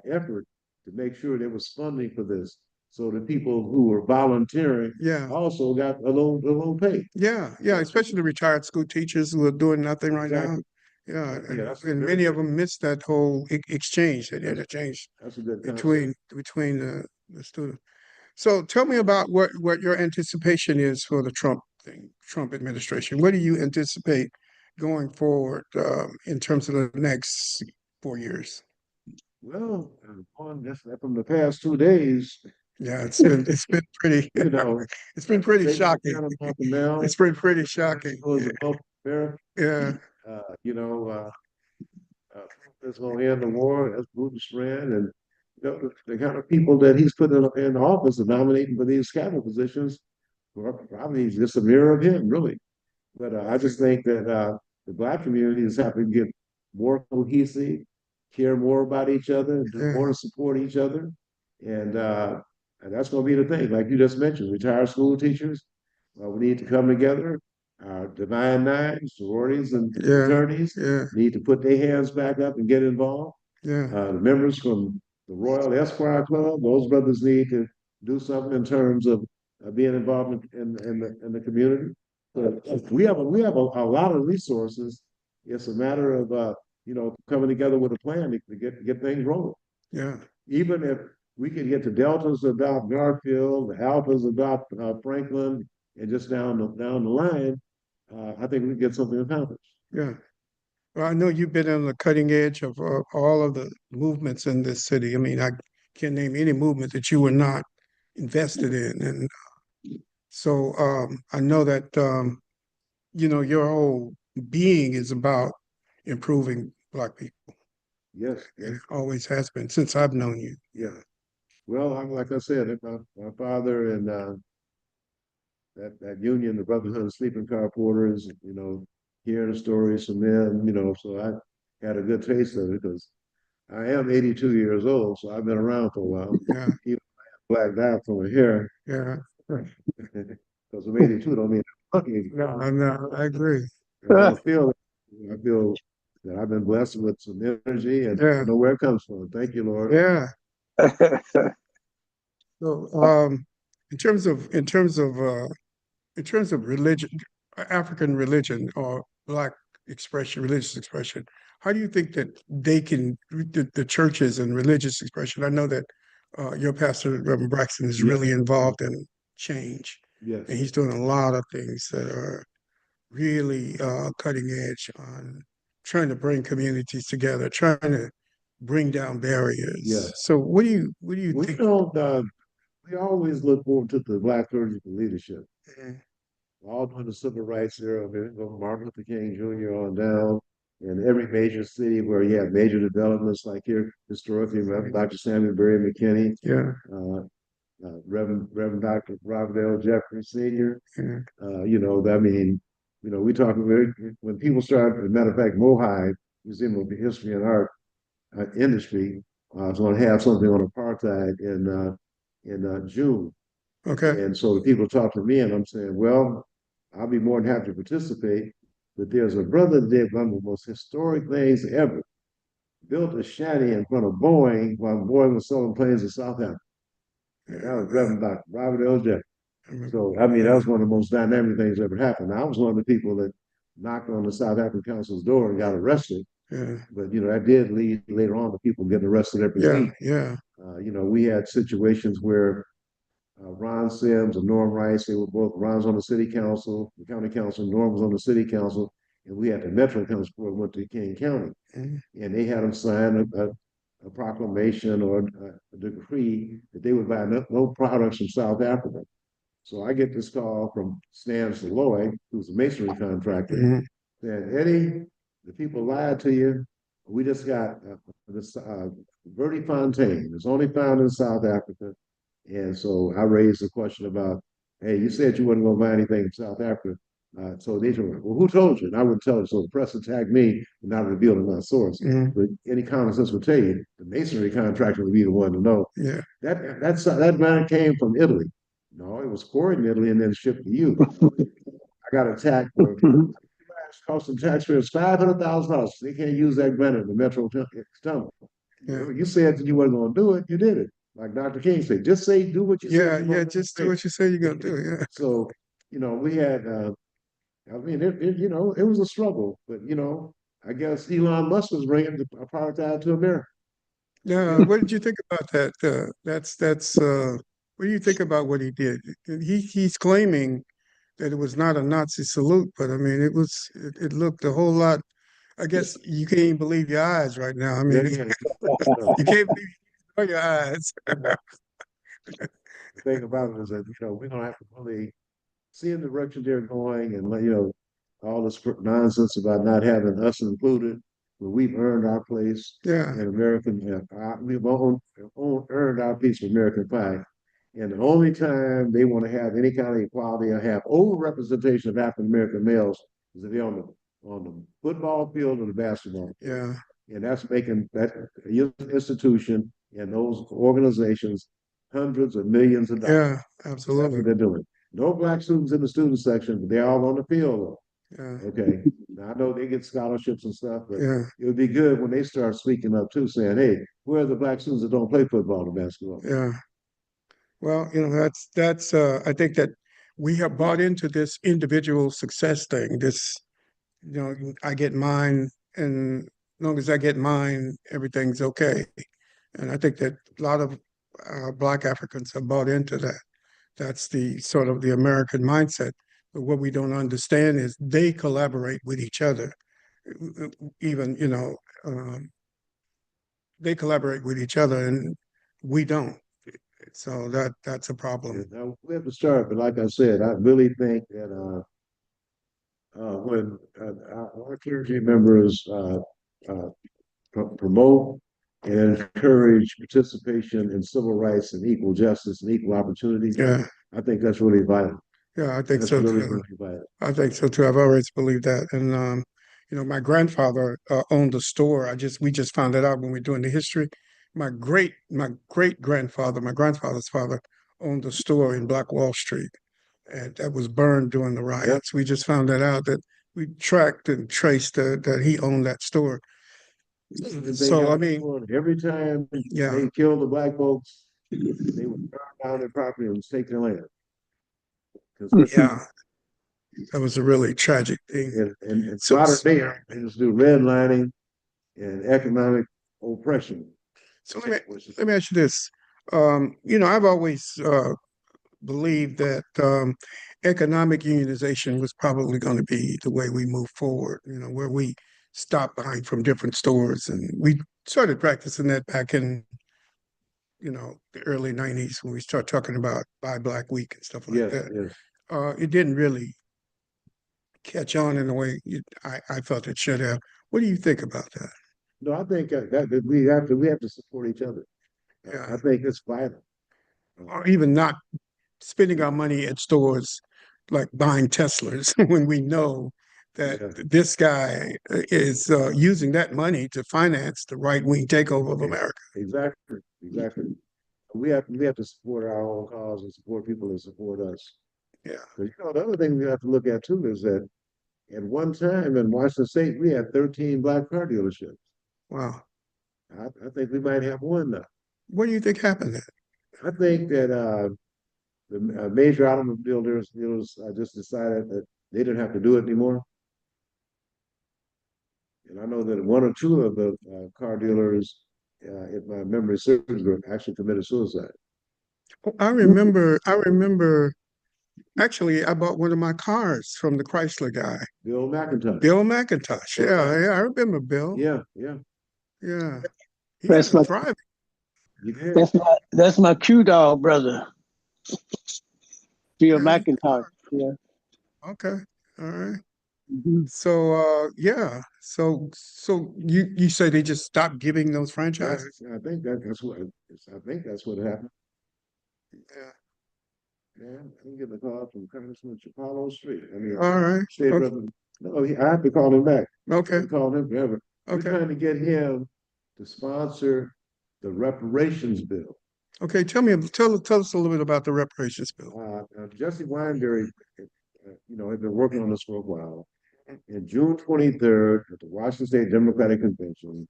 effort to make sure there was funding for this, so the people who were volunteering Yeah. also got a little pay. Yeah. Yeah. Especially the retired school teachers who are doing nothing right now. Exactly. Yeah. Yeah, that's And very many of good. them missed that whole exchange, that interchange That's a good concept. between the students. So tell me about what your anticipation is for the Trump administration. What do you anticipate going forward in terms of the next 4 years? Well, on this from the past 2 days, Yeah, it's been pretty you know, it's been pretty they shocking. kind of about the mail. It's been pretty shocking. Was a Gulf America. Yeah, That's going to end the war. That's Putin's friend, and the kind of people that he's put in office and nominating for these cabinet positions, well, probably just a mirror of him, really. But I just think that the Black community is having to get more cohesive, care more about each other, do yeah, more to support each other, and that's going to be the thing. Like you just mentioned, retired school teachers, we need to come together. our Divine Nine, sororities and Yeah. fraternities Yeah, need to put their hands back up and get involved. yeah, The members from the Royal Esquire Club, those brothers need to do something in terms of being involved in the community. But we have a lot of resources. It's a matter of coming together with a plan to get things rolling. yeah, Even if we could get the Deltas to adopt Garfield, the Alphas adopt Franklin, and just down the line, I think we can get something accomplished. yeah. Well, I know you've been on the cutting edge of all of the movements in this city. I mean, I can't name any movement that you were not invested in. And so I know that, your whole being is about improving Black people. Yes, And yes, it always has been since I've known you. yeah. Well, like I said, my father and that union, the Brotherhood of Sleeping Car Porters, hearing the stories from them, so I had a good taste of it because I am 82 years old, so I've been around for a while. Yeah, Even blacked out from my hair, yeah. because I'm 82 don't mean I'm lucky. No, I agree. I feel that I've been blessed with some energy and I Yeah, know where it comes from. Thank you, Lord. yeah. So, in terms of religion, African religion or Black expression, religious expression, how do you think that they can, the churches and religious expression? I know that your pastor, Reverend Braxton, is Yeah. really involved in change, Yes. and he's doing a lot of things that are really cutting edge on trying to bring communities together, trying to bring down barriers. Yes. So, what do you We think? don't, we always look forward to the Black clergy for leadership. Mhm. All during the civil rights era, from Martin Luther King Jr. on down, in every major city where you have major developments like here historically, Reverend Dr. Samuel Berry McKinney, Yeah, uh, Reverend Dr. Robert L. Jeffrey Sr. yeah, I mean, we talk when people start. As a matter of fact, Mohai Museum of History and Art industry is going to have something on apartheid in June. okay. And so the people talk to me, and I'm saying, well, I'll be more than happy to participate. But there's a brother that did one of the most historic things ever. Built a shanty in front of Boeing while Boeing was selling planes in South Africa. And that was Reverend Dr. Robert L. Jeffrey. So, I mean, that was one of the most dynamic things that ever happened. I was one of the people that knocked on the South African Council's door and got arrested. Yeah, But, that did lead later on to people getting arrested every yeah, week. yeah, We had situations where Ron Sims and Norm Rice, they were both, Ron's on the city council, the county council, Norm was on the city council, and we had the Metro Council Board went to King County. mhm, And they had them sign a proclamation or a decree that they would buy no products from South Africa. So I get this call from Stan Saloy, who's a masonry contractor, mhm. saying, Eddie, the people lied to you. We just got this Bertie Fontaine. It's only found in South Africa. And so I raised the question about, hey, you said you wasn't going to buy anything from South Africa. So they told me, well, who told you? And I wouldn't tell you. So the press attacked me and not revealing my source. Mhm. But any common sense would tell you the masonry contractor would be the one to know. Yeah, That man came from Italy. No, it was quarried in Italy and then shipped to you. I got attacked for costing taxpayers $500,000. They can't use that granite in the Metro tunnel. yeah, You said that you wasn't going to do it. You did it. Like Dr. King said, just say, do what you yeah, said. yeah. Just do what you say you're gonna do. Yeah, So, we had, I mean, it was a struggle, but, I guess Elon Musk was bringing the product out to America. yeah. What did you think about that? That's. What do you think about what he did? He's claiming that it was not a Nazi salute, but I mean, it looked a whole lot. I guess you can't even believe your eyes right now. I Yeah, mean, yeah. you can't believe your eyes. The thing about it is that, we're going to have to really see the direction they're going and, all this nonsense about not having us included, but we've earned our place Yeah, in American, we've earned our piece of American pie. And the only time they want to have any kind of equality or have overrepresentation of African American males is if they're on the football field or the basketball field. yeah, And that's making that institution and those organizations hundreds of millions of dollars. yeah. That's Absolutely. what they're doing. No black students in the student section, but they're all on the field though. Yeah, Okay, now I know they get scholarships and stuff, but yeah, it would be good when they start speaking up too, saying, "Hey, where are the black students that don't play football and basketball?" yeah. Well, that's I think that we have bought into this individual success thing. This, I get mine, and as long as I get mine, everything's okay. And I think that a lot of Black Africans have bought into that. That's the sort of the American mindset. But what we don't understand is they collaborate with each other. Even, they collaborate with each other, and we don't. So that's a Yeah, problem. now we have to start, but like I said, I really think that when our clergy members uh, promote and encourage participation in civil rights and equal justice and equal opportunity, Yeah, I think that's really vital. yeah, I think That's so really, too. really vital. I think so too. I've always believed that. And my grandfather owned a store. We just found that out when we were doing the history. My great grandfather, my grandfather's father, owned a store in Black Wall Street, and that was burned during the Yep. riots. We just found that out, that we tracked and traced that he owned that store. So I mean, Every time yeah, they killed the black folks, they would burn down their property and take their land. yeah, that was a really tragic thing. In So, modern day, they just do redlining and economic oppression. so let me ask you this. I've always believed that economic unionization was probably going to be the way we move forward. Where we stop buying from different stores, and we started practicing that back in the early '90s when we start talking about Buy Black Week and stuff like Yes, that. yes. It didn't really catch on in the way I felt it should have. What do you think about that? No, I think that we have to support each other. Yeah, I think it's vital. or even not spending our money at stores like buying Teslas when we know that Yeah, this guy is using that money to finance the right wing takeover of America. exactly, exactly. We have to support our own cause and support people that support us. Yeah. Because the other thing we have to look at too is that at one time in Washington State we had 13 black car dealerships. Wow. I think we might have one now. What do you think happened then? I think that the major automobile dealers just decided that they didn't have to do it anymore. And I know that one or two of the car dealers, if my memory serves, actually committed suicide. Oh, I remember actually I bought one of my cars from the Chrysler guy, Bill McIntosh. Bill McIntosh. Yeah, yeah, I remember Bill. Yeah, yeah. Yeah. He That's had a my thriving. You did. that's my Q Dog brother, Bill Okay. McIntosh. Yeah. Okay. All right. Mhm. So yeah. So you say they just stopped giving those Yeah, franchises? I think that's what happened. Yeah. Yeah, I'm getting a call from Congressman Chapalo Street. I mean, All right. State Okay. Representative. No, I have to call him back. Okay. I've called him forever. We're Okay. trying to get him to sponsor the reparations bill. Okay. Tell us a little bit about the reparations bill. Jesse Weinberg, had been working on this for a while. In June 23rd, at the Washington State Democratic Convention,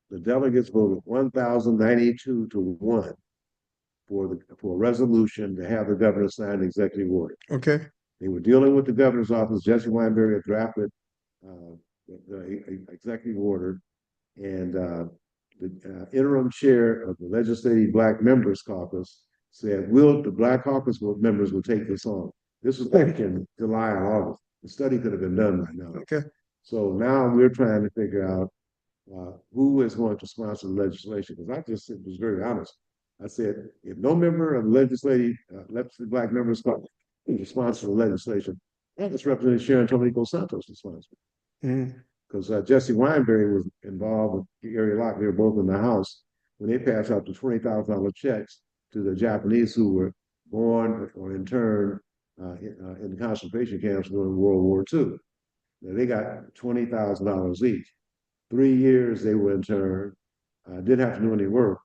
the delegates voted 1,092 to 1 for a resolution to have the governor sign the executive order. Okay. They were dealing with the governor's office. Jesse Weinberg had drafted the executive order, and the interim chair of the Legislative Black Members Caucus said, the Black Caucus members will take this on. This was back in July and August. The study could have been done by now. Okay. So now we're trying to figure out who is going to sponsor the legislation. Because I just was very honest. I said, if no member of the Legislative Black Members Caucus to sponsor the legislation, and it's Representative Sharon Tomiko Santos to sponsor. Because Jesse Weinberg was involved with Gary Locke. They were both in the House when they passed out the $20,000 checks to the Japanese who were born or interned in concentration camps during World War II. Now, they got $20,000 each. 3 years they were interned, didn't have to do any work.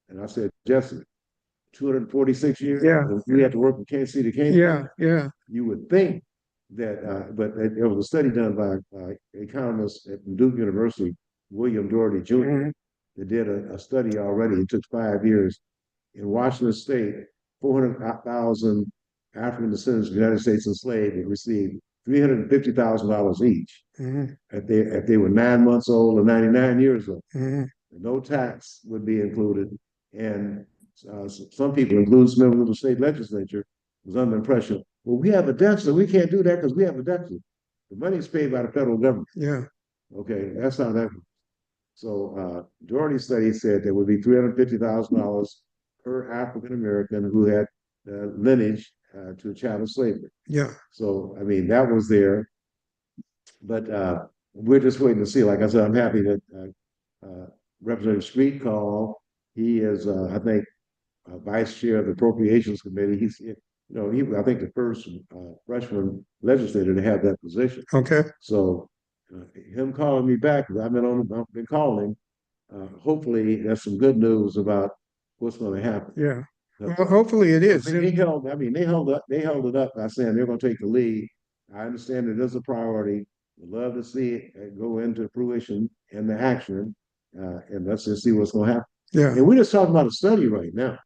And I said, Jesse, 246 years. Yeah. We had to work from Kansas City to Kansas. Yeah, yeah. You would think that, but there was a study done by economists at Duke University, William Doherty Jr. Mhm. That did a study already. It took 5 years. In Washington State, 400,000 African descendants of the United States enslaved would receive $350,000 each Mhm. if they were 9 months old or 99 years old. Mhm. No tax would be included, and some people, including some members of the state legislature, was under the impression, well, we have a deficit, we can't do that because we have a deficit. The money is paid by the federal government. Yeah. Okay, that's how that works. So Doherty's study said there would be $350,000 per African American who had lineage to a child of slavery. Yeah. So I mean that was there, but we're just waiting to see. Like I said, I'm happy that Representative Street called. He is, I think, vice chair of the Appropriations Committee. He's, I think the first freshman legislator to have that position. Okay. So him calling me back, I've been calling. Hopefully, there's some good news about what's going to happen. Yeah. Well, hopefully it is. They held it up by saying they're going to take the lead. I understand it is a priority. We'd love to see it go into fruition and the action, and let's just see what's going to happen. Yeah. And we're just talking about a study right now.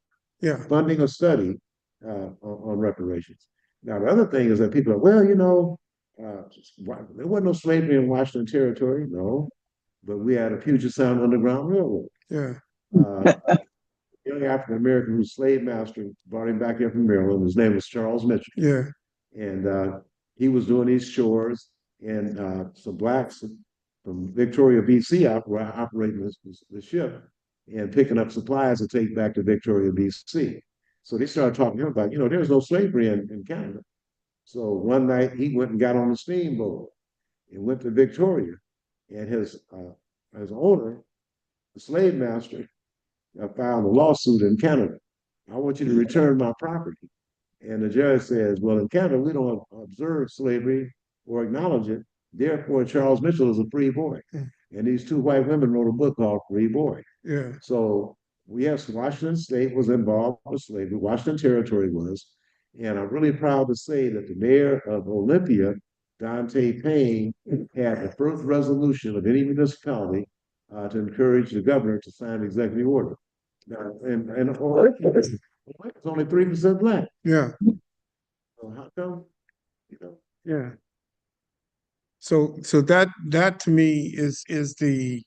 Yeah. Funding a study on reparations. Now, the other thing is that people are, well, there wasn't no slavery in Washington Territory, no, but we had a Puget Sound Underground Railroad. Yeah. Young African American whose slave master brought him back here from Maryland. His name was Charles Mitchell. Yeah. And he was doing these chores, and some blacks from Victoria, BC, were operating the ship and picking up supplies to take back to Victoria, BC. So they started talking to him about, there's no slavery in Canada. So one night he went and got on the steamboat and went to Victoria, and his owner, the slave master, filed a lawsuit in Canada. I want you to return my property. And the judge says, well, in Canada, we don't observe slavery or acknowledge it. Therefore, Charles Mitchell is a free boy. And these two white women wrote a book called Free Boy. Yeah. So, yes, Washington State was involved with slavery. Washington Territory was. And I'm really proud to say that the mayor of Olympia, Dante Payne, had the first resolution of any municipality to encourage the governor to sign the executive order. Now, and Olympia is only 3% black. Yeah. So how come? Yeah. So that to me is the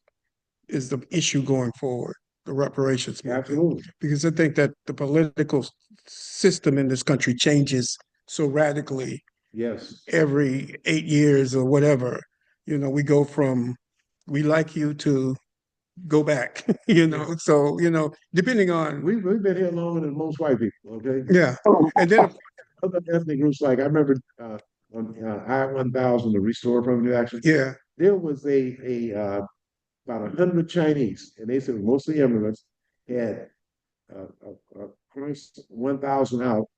issue going forward, the reparations movement. Absolutely. Because I think that the political system in this country changes so radically. Yes. Every 8 years or whatever. We go from we like you to go back, So, depending on We've been here longer than most white people, okay? yeah. And then other ethnic groups, like I remember on I-1000, the Restore Affirmative Action, yeah. there was about 100 Chinese, and they said mostly immigrants, had crossed 1,000 out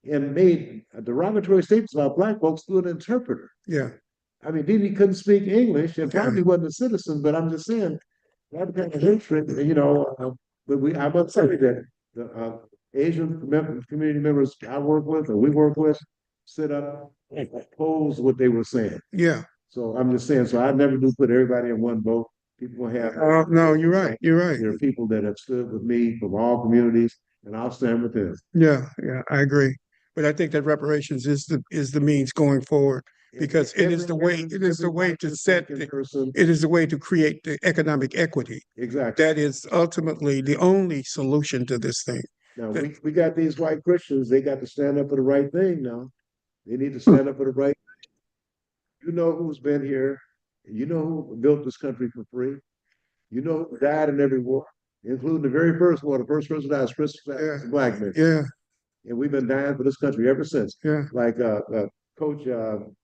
and made derogatory statements about black folks through an interpreter. Yeah. I mean, he couldn't speak English and probably wasn't a citizen, but I'm just saying that kind of hatred, but I must say that the Asian community members I work with or we work with sit up and oppose what they were saying. Yeah. So I'm just saying, so I never do put everybody in one boat. People have no, you're right. You're right. There are people that have stood with me from all communities, and I'll stand with them. Yeah, I agree. But I think that reparations is the means going forward, because it is the way to set it is the way to create the economic equity. Exactly. That is ultimately the only solution to this thing. Now we got these white Christians, they got to stand up for the right thing now. They need to stand up for the right thing. You know who's been here, you know who built this country for free. You know who died in every war, including the very first war. The first person died was Christopher Black man. Yeah. And we've been dying for this country ever since. Yeah. Like Coach from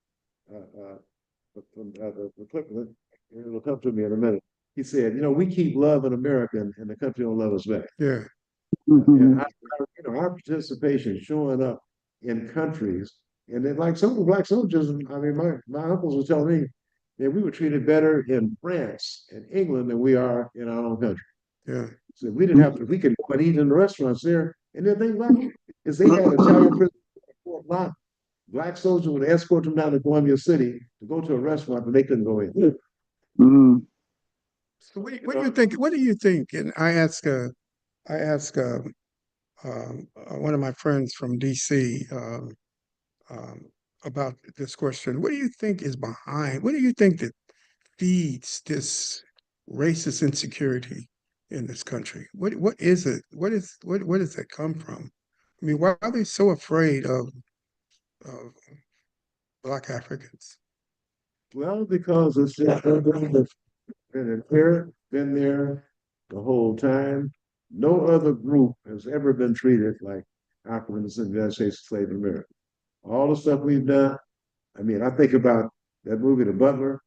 the Clippers, it'll come to me in a minute. He said, we keep loving America and the country don't love us back. Yeah. And our participation showing up in countries, and then like some of the black soldiers, I mean, my uncles were telling me that we were treated better in France and England than we are in our own country. Yeah. So we didn't have to, we could go and eat in the restaurants there And the thing about it is they had Italian prison at Fort Knox. Black soldiers would escort them down to Columbia City to go to a restaurant, but they couldn't go in. Mm. So what do you think? What do you think? And I asked one of my friends from DC um, about this question. What do you think is behind? What do you think that feeds this racist insecurity in this country? What is it? What does that come from? I mean, why are they so afraid of Black Africans? Well, because it's just been inherent, been there the whole time. No other group has ever been treated like Africans in the United States enslaved in America. All the stuff we've done. I mean, I think about that movie, The Butler,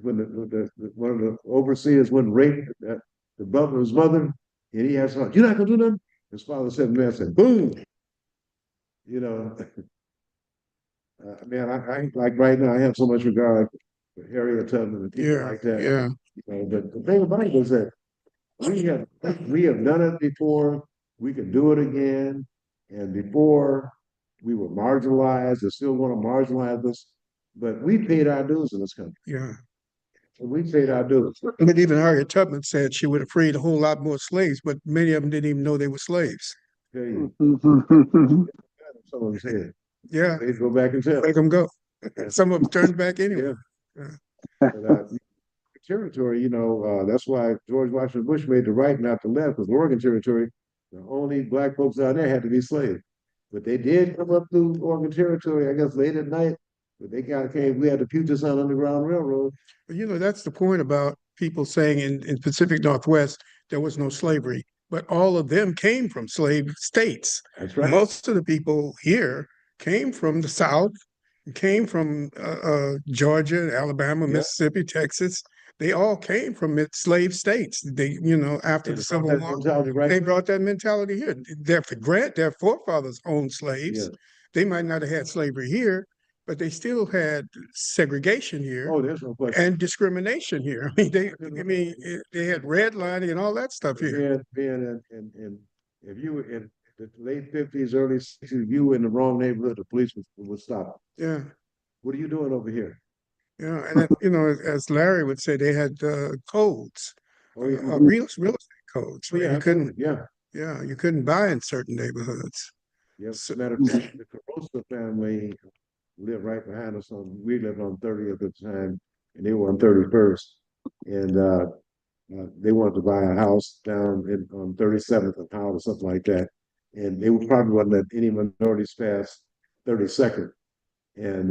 when one of the overseers went and raped the butler's mother, and he asked, "You're not gonna do nothing." His father said, "Man," said, "Boom." You know, man, I like right now. I have so much regard for Harriet Tubman and people Yeah, like that. yeah, You know, but the thing about it is that we have done it before. We can do it again. And before we were marginalized, they still want to marginalize us. But we paid our dues in this country. yeah. We paid our dues. But even Harriet Tubman said she would have freed a whole lot more slaves, but many of them didn't even know they were slaves. Tell you, Mhm. someone said, Yeah, they go back and tell. make them go. Some of them turned back anyway. Yeah. Yeah. But, territory, that's why George Washington Bush made the right, not the left, because Oregon Territory, the only black folks out there had to be slaves. But they did come up through Oregon Territory, I guess, late at night. But they came. We had the Puget Sound Underground Railroad. But that's the point about people saying in Pacific Northwest there was no slavery, but all of them came from slave states. That's right. Most of the people here came from the South, came from Georgia, Alabama, Yeah. Mississippi, Texas. They all came from slave states. They, after And the it's Civil that War, mentality, right? they brought that mentality here. Their forefathers owned slaves. Yeah. They might not have had slavery here, but they still had segregation here Oh, there's no question. and discrimination here. They had redlining and all that stuff here. Being and if you were in the late 50s, early 60s, if you were in the wrong neighborhood, the police would stop. Yeah, What are you doing over here? yeah, and as Larry would say, they had codes, Oh, yeah. real estate codes. Oh, Where yeah, you couldn't, yeah. you couldn't buy in certain neighborhoods. Yes, So, matter of fact, the Carosa family lived right behind us we lived on 30th at the time, and they were on 31st. And they wanted to buy a house down on 37th and Howard or something like that. And they probably wouldn't let any minorities pass 32nd. And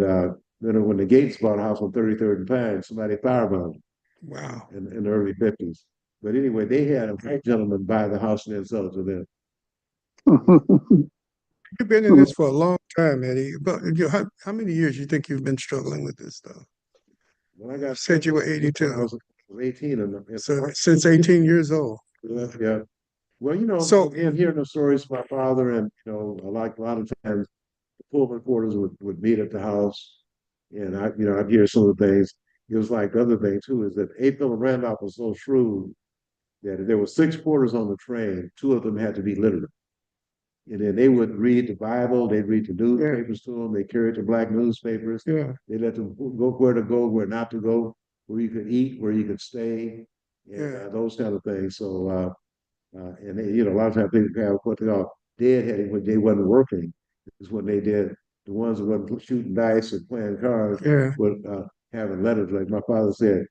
then when the Gates bought a house on 33rd and Pine, somebody firebombed wow. in the early 50s. But anyway, they had a white gentleman buy the house and then sell it to them. You've been in this for a long time, Eddie. But how many years you think you've been struggling with this stuff? When I got Said you were I 82. was 18. So since 18 years old. Yeah. Well, So and hearing the stories from my father, and a lot of times the Pullman porters would meet at the house, and I'd hear some of the things. It was like the other thing too is that A. Philip Randolph was so shrewd that if there were 6 porters on the train, 2 of them had to be literate. And then they would read the Bible, they'd read the newspapers to them, they carried the black newspapers, yeah, they let them go, where not to go, where you could eat, where you could stay, and those kind of things. So, and a lot of times people have what they call deadheading when they wasn't working, is when they did. The ones that wasn't shooting dice and playing cards would having letters. Like my father said,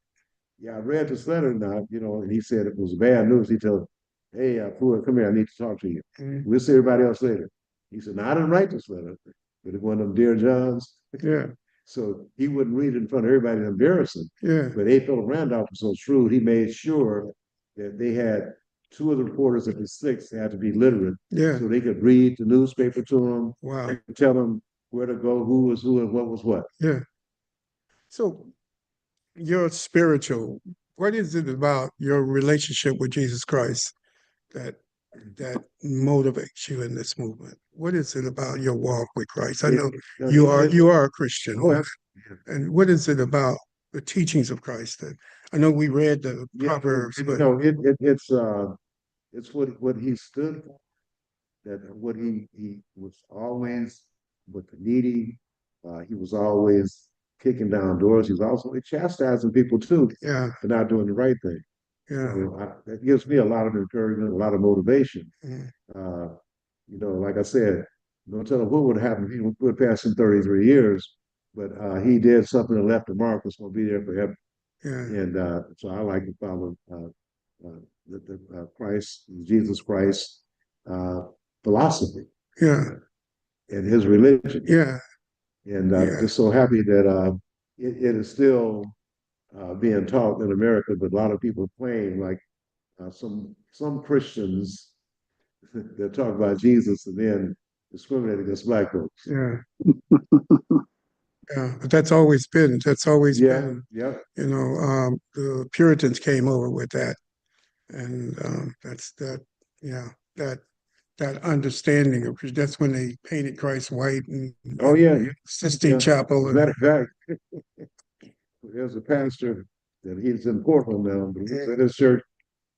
"Yeah, I read this letter now," and he said it was bad news. He told, "Hey, Pooh, come here, I need to talk to you. We'll see everybody else later." He said, "No, I didn't write this letter, but it's one of them Dear Johns." yeah, So he wouldn't read it in front of everybody and embarrass him. yeah, But A. Philip Randolph was so shrewd, he made sure that they had 2 of the reporters of the 6 had to be literate, yeah. so they could read the newspaper to them, Wow. and tell them where to go, who was who, and what was what. Yeah. So you're spiritual. What is it about your relationship with Jesus Christ that motivates you in this movement? What is it about your walk with Christ? I know you are a Christian. Oh, yeah. And what is it about the teachings of Christ that I know we read the Proverbs, but it's what he stood for. that what he was always with the needy. He was always kicking down doors. He was also chastising people too Yeah, for not doing the right thing. yeah. So that gives me a lot of encouragement, a lot of motivation. Mm. Uh, like I said, no telling what would happen if he would pass in 33 years, but he did something that left a mark that's going to be there forever. Yeah, And so I like to follow Christ, Jesus Christ uh, philosophy yeah, and his religion. yeah, And yeah, just so happy that it is still being taught in America, but a lot of people claim like some Christians that talk about Jesus and then discriminate against black folks. yeah, yeah. But that's always Yeah, been, yeah, the Puritans came over with that. And that's yeah, that that understanding of that's when they painted Christ white and oh yeah, yeah. Sistine Yeah. Chapel. As a And matter of fact, there's a pastor that he's in Portland now, but he's in his church.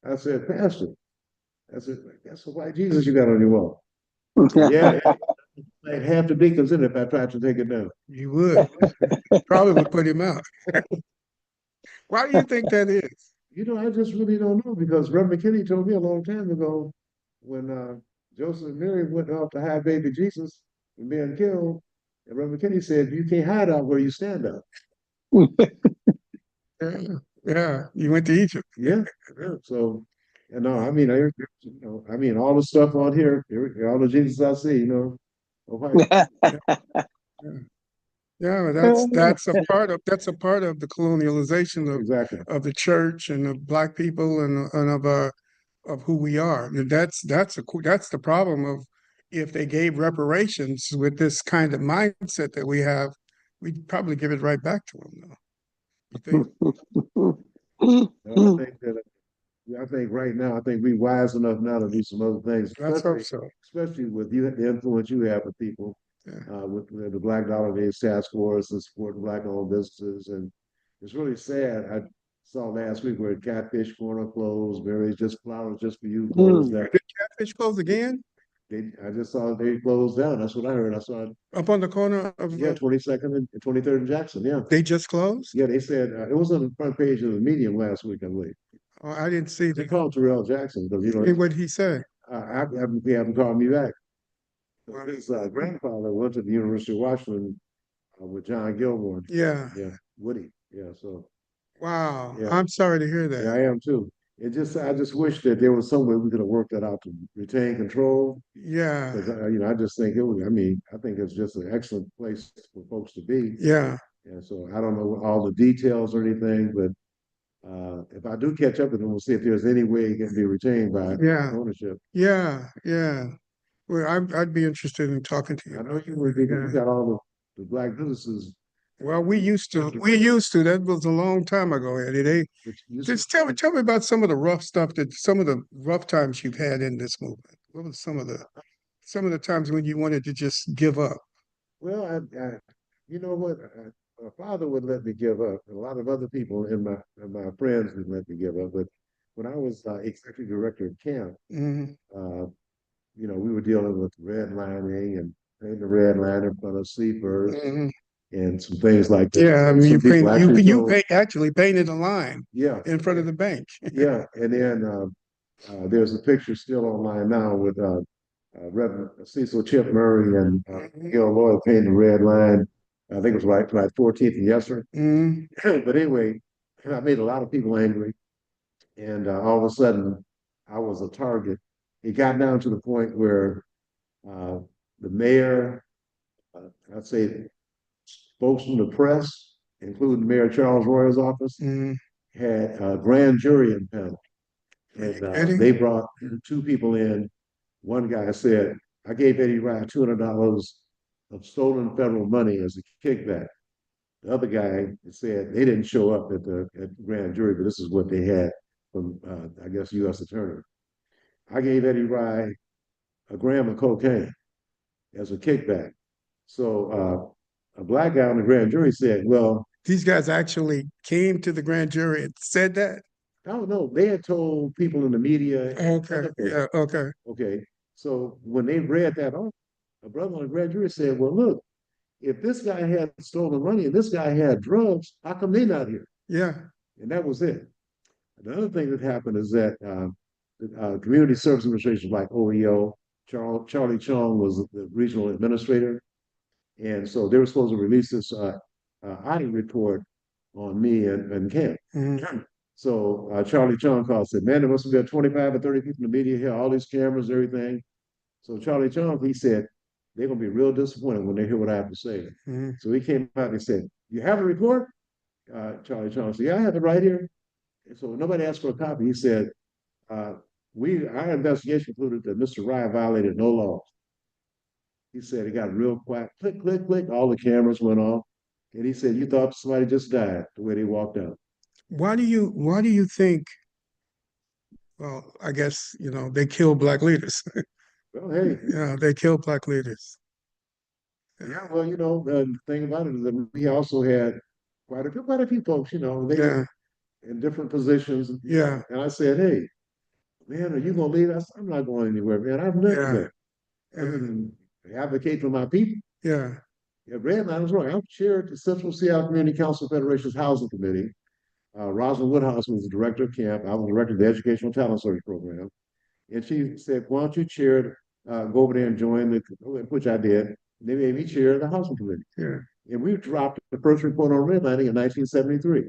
I said, Pastor, I said, that's a white Jesus you got on your wall. Yeah, like half the deacons in it if I tried to take it down. you would probably would put him out. Why do you think that is? I just really don't know because Reverend McKinney told me a long time ago when Joseph and Mary went off to hide baby Jesus from being killed, and Reverend McKinney said, you can't hide out where you stand out. Yeah, yeah. You went to Egypt. Yeah, yeah. So, I mean, I mean, all the stuff on here, all the Jesus I see, oh, white. Yeah. Yeah, but that's a part of the colonialization Exactly. of the church and of black people and of who we are. And that's the problem of if they gave reparations with this kind of mindset that we have, we'd probably give it right back to them. Though. You think? I think right now, I think we're wise enough now to do some other things, Let's hope so. especially with you, the influence you have with people, Yeah. with the Black Dollar Days Task Force and supporting Black-owned businesses. And it's really sad. I saw last week where Catfish Corner closed, Mary's Just Flowers Just for You closed down. Did Catfish close again? I just saw they closed down. That's what I heard. I saw it. Up on the corner of Yeah, 22nd and 23rd in Jackson. Yeah. they just closed? Yeah, they said it was on the front page of the Medium last week, I believe. Oh, I didn't see They that. called Terrell Jackson because What did he say? he haven't called me back. Wow. His grandfather went to the University of Washington with John Gilmore. Yeah. Yeah, Woody. Yeah, so Wow. Yeah. I'm sorry to hear yeah, that. I am too. I just wish that there was some way we could have worked that out to retain control. Yeah. Because I just think it would. I mean, I think it's just an excellent place for folks to be. Yeah. And so I don't know all the details or anything, but if I do catch up with them, we'll see if there's any way it can be retained by Yeah. ownership. Yeah. Yeah. Well, I'd be interested in talking to you. I know you got all the black businesses. Well, we used to. That was a long time ago, Eddie. Which used Just tell me about some of the rough times you've had in this movement. What was some of the times when you wanted to just give up? Well, you know what? My father would let me give up. A lot of other people in my friends would let me give up. But when I was executive director of camp, Mhm. we were dealing with redlining and painting the red line in front of sleepers Mhm. and some things like that. Yeah, I mean, Some people actually painted a line yeah, in front of the bank. yeah. And then there's a picture still online now with Reverend Cecil Chip Murray and Mhm. Gil Lloyd painting the red line. I think it was like 14th and Yesser. Mhm. But anyway, I made a lot of people angry. And all of a sudden, I was a target. It got down to the point where uh, the mayor, I'd say folks from the press, including Mayor Charles Roy's office, Mhm. had a grand jury impaneled. And Eddie? they brought two people in. One guy said, I gave Eddie Rye $200 of stolen federal money as a kickback. The other guy said they didn't show up at the grand jury, but this is what they had from, I guess, U.S. Attorney. I gave Eddie Rye a gram of cocaine as a kickback. So a black guy on the grand jury said, well, These guys actually came to the grand jury and said that. I don't know. They had told people in the media. Okay. Yeah. Okay. Okay. So when they read that, oh, a brother on the grand jury said, well, look, if this guy had stolen money and this guy had drugs, how come they not here? Yeah. And that was it. Another thing that happened is that the community service administrations like OEO, Charlie Chong was the regional administrator. And so they were supposed to release this audit report on me and Cam. Mhm. So Charlie Chong called, said, man, there must have been 25 or 30 people in the media here, all these cameras, everything. So Charlie Chong, he said, they're going to be real disappointed when they hear what I have to say. Mhm. So he came out and he said, you have a report? Charlie Chong said, yeah, I have it right here. And so nobody asked for a copy. He said, our investigation concluded that Mr. Rye violated no laws. He said it got real quiet. Click, click, click. All the cameras went off. And he said, you thought somebody just died the way they walked out. Why do you think, well, I guess, they kill black leaders. Well, hey, Yeah, they kill black leaders. yeah, well, the thing about it is that we also had quite a few folks, they Yeah, in different positions. yeah, And I said, hey, man, are you going to leave us? I'm not going anywhere, man. I've nothing yeah, there other yeah, than advocate for my people. yeah, Yeah, Redline was wrong. I chaired the Central Seattle Community Council Federation's Housing Committee. Rosalind Woodhouse was the director of camp. I was the director of the Educational Talent Search Program. And she said, why don't you chair it, go over there and join which I did. They made me chair the housing committee. yeah, And we dropped the first report on redlining in 1973.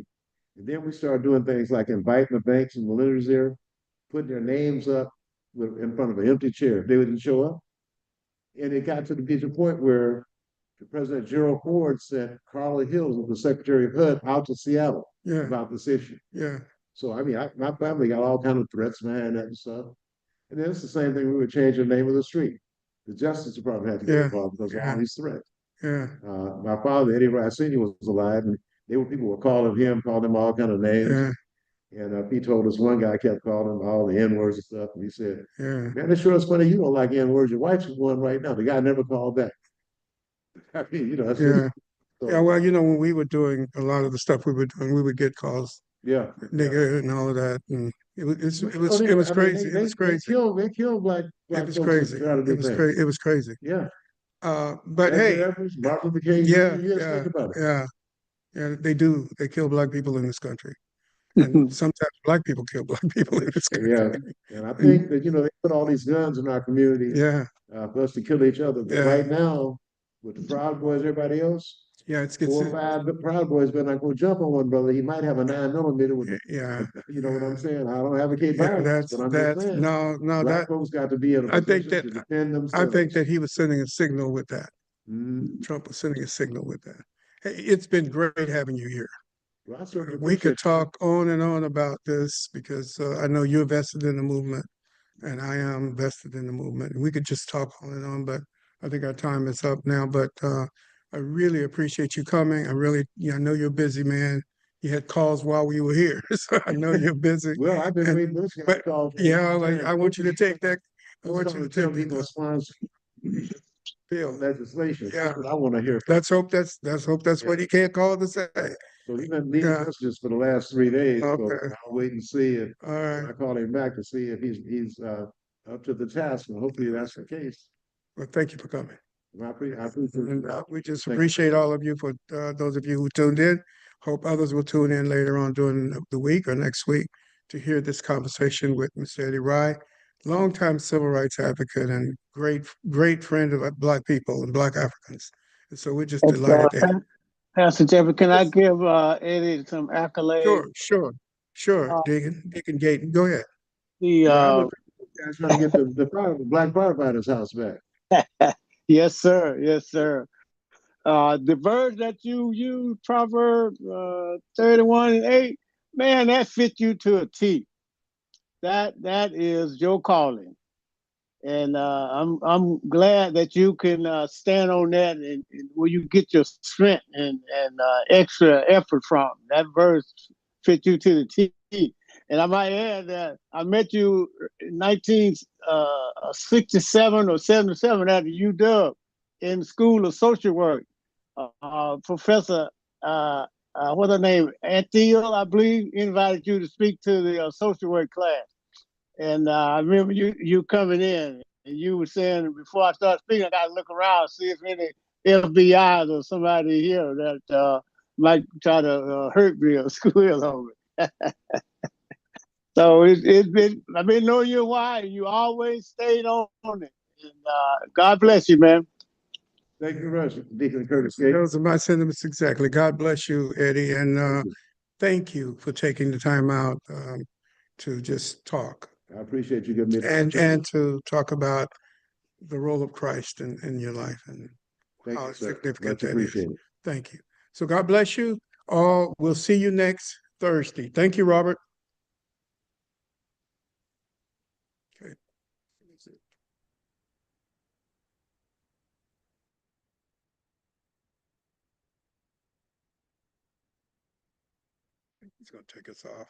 And then we started doing things like inviting the banks and the lenders there, putting their names up in front of an empty chair. They wouldn't show up. And it got to the point where President Gerald Ford sent Carla Hills, the Secretary of HUD, out to Seattle yeah, about this issue. yeah, So, I mean, my family got all kinds of threats behind that and stuff. And then it's the same thing. We would change the name of the street. The Justice Department had to get yeah, involved because of all yeah, these threats. yeah, My father, Eddie Rice Sr., was alive, and people were calling him all kind of names. yeah, And he told us one guy kept calling him all the N words and stuff. And he said, yeah. man, it sure is funny. You don't like N words. Your wife's one right now. The guy never called back. I mean, that's just, Yeah. so, Yeah, well, when we were doing a lot of the stuff we were doing, we would get calls, yeah. nigga, and all of that, and it was But, it was I mean, crazy. It was crazy. they killed black It was folks crazy. that try to do It was things. crazy. It was crazy. Yeah. But Edgar hey, Evans, Martin Luther King yeah, Jr., yes, yeah, think about it. yeah, yeah. They do. They kill black people in this country, and sometimes black people kill black people in this country. Yeah. And I think that, they put all these guns in our community Yeah, for us to kill each other. But yeah, right now, with the Proud Boys, everybody else, yeah. It's 4 or 5 the Proud Boys better not go jump on one brother. He might have a 9mm with, yeah. you know what I'm saying? I don't advocate Yeah, violence, but I'm just saying, no, black folks got to be in a I think position to defend I think themselves. that he was sending a signal with that. Mhm. Trump was sending a signal with that. Hey, it's been great having you here. Well, I certainly We could appreciate talk on and on about this because I know you're vested in the movement and I am vested in the movement. And we could just talk on and on, but I think our time is up now. But I really appreciate you coming. I know you're busy, man. You had calls while we were here, so I know you're busy. Well, I've been And- waiting for this guy but to call for a yeah, long like time. I want you to take that. I Who's want you gonna to tell take me that gonna sponsor bill. legislation? Yeah. That's what I want to hear. Let's hope that's what he can't call to say. So he's been leaving Yeah. messages for the last 3 days. So Okay. I'll wait and see if All right. I call him back to see if he's up to the task, and hopefully that's the case. Well, thank you for coming. I appreciate And it. we just Thank you. appreciate all of you for those of you who tuned in. Hope others will tune in later on during the week or next week to hear this conversation with Mr. Eddie Rye, longtime civil rights advocate and great friend of Black people and Black Africans. And so we're just delighted to have. Pastor Jeffrey, can I give Eddie some accolades? Sure, Uh, Deacon Gayton, go ahead. The I'm trying to get the black firefighter's house back. yes, sir. Yes, sir. The verse that you use, Proverbs 31:8, man, that fits you to a T. That is your calling, and I'm glad that you can stand on that and where you get your strength and extra effort from. That verse fit you to the T. And I might add that I met you in 1967 or 77 at the UW in the School of Social Work. Professor, what's her name? Anthea, I believe, invited you to speak to the social work class. And I remember you coming in. And you were saying before I start speaking, I got to look around, see if any FBI's or somebody here that might try to hurt me or squeal on me. So it's been, I've been knowing you a while, and you always stayed on it. And God bless you, man. Thank you very much, Deacon Curtis Gates. Those are my sentiments exactly. God bless you, Eddie, and thank you for taking the time out to just talk I appreciate you giving me the and opportunity. to talk about the role of Christ in your life and Thank how you, sir. significant Much that is. appreciated. Thank you. So God bless you all. We'll see you next Thursday. Thank you, Robert. Okay. He's going to take us off.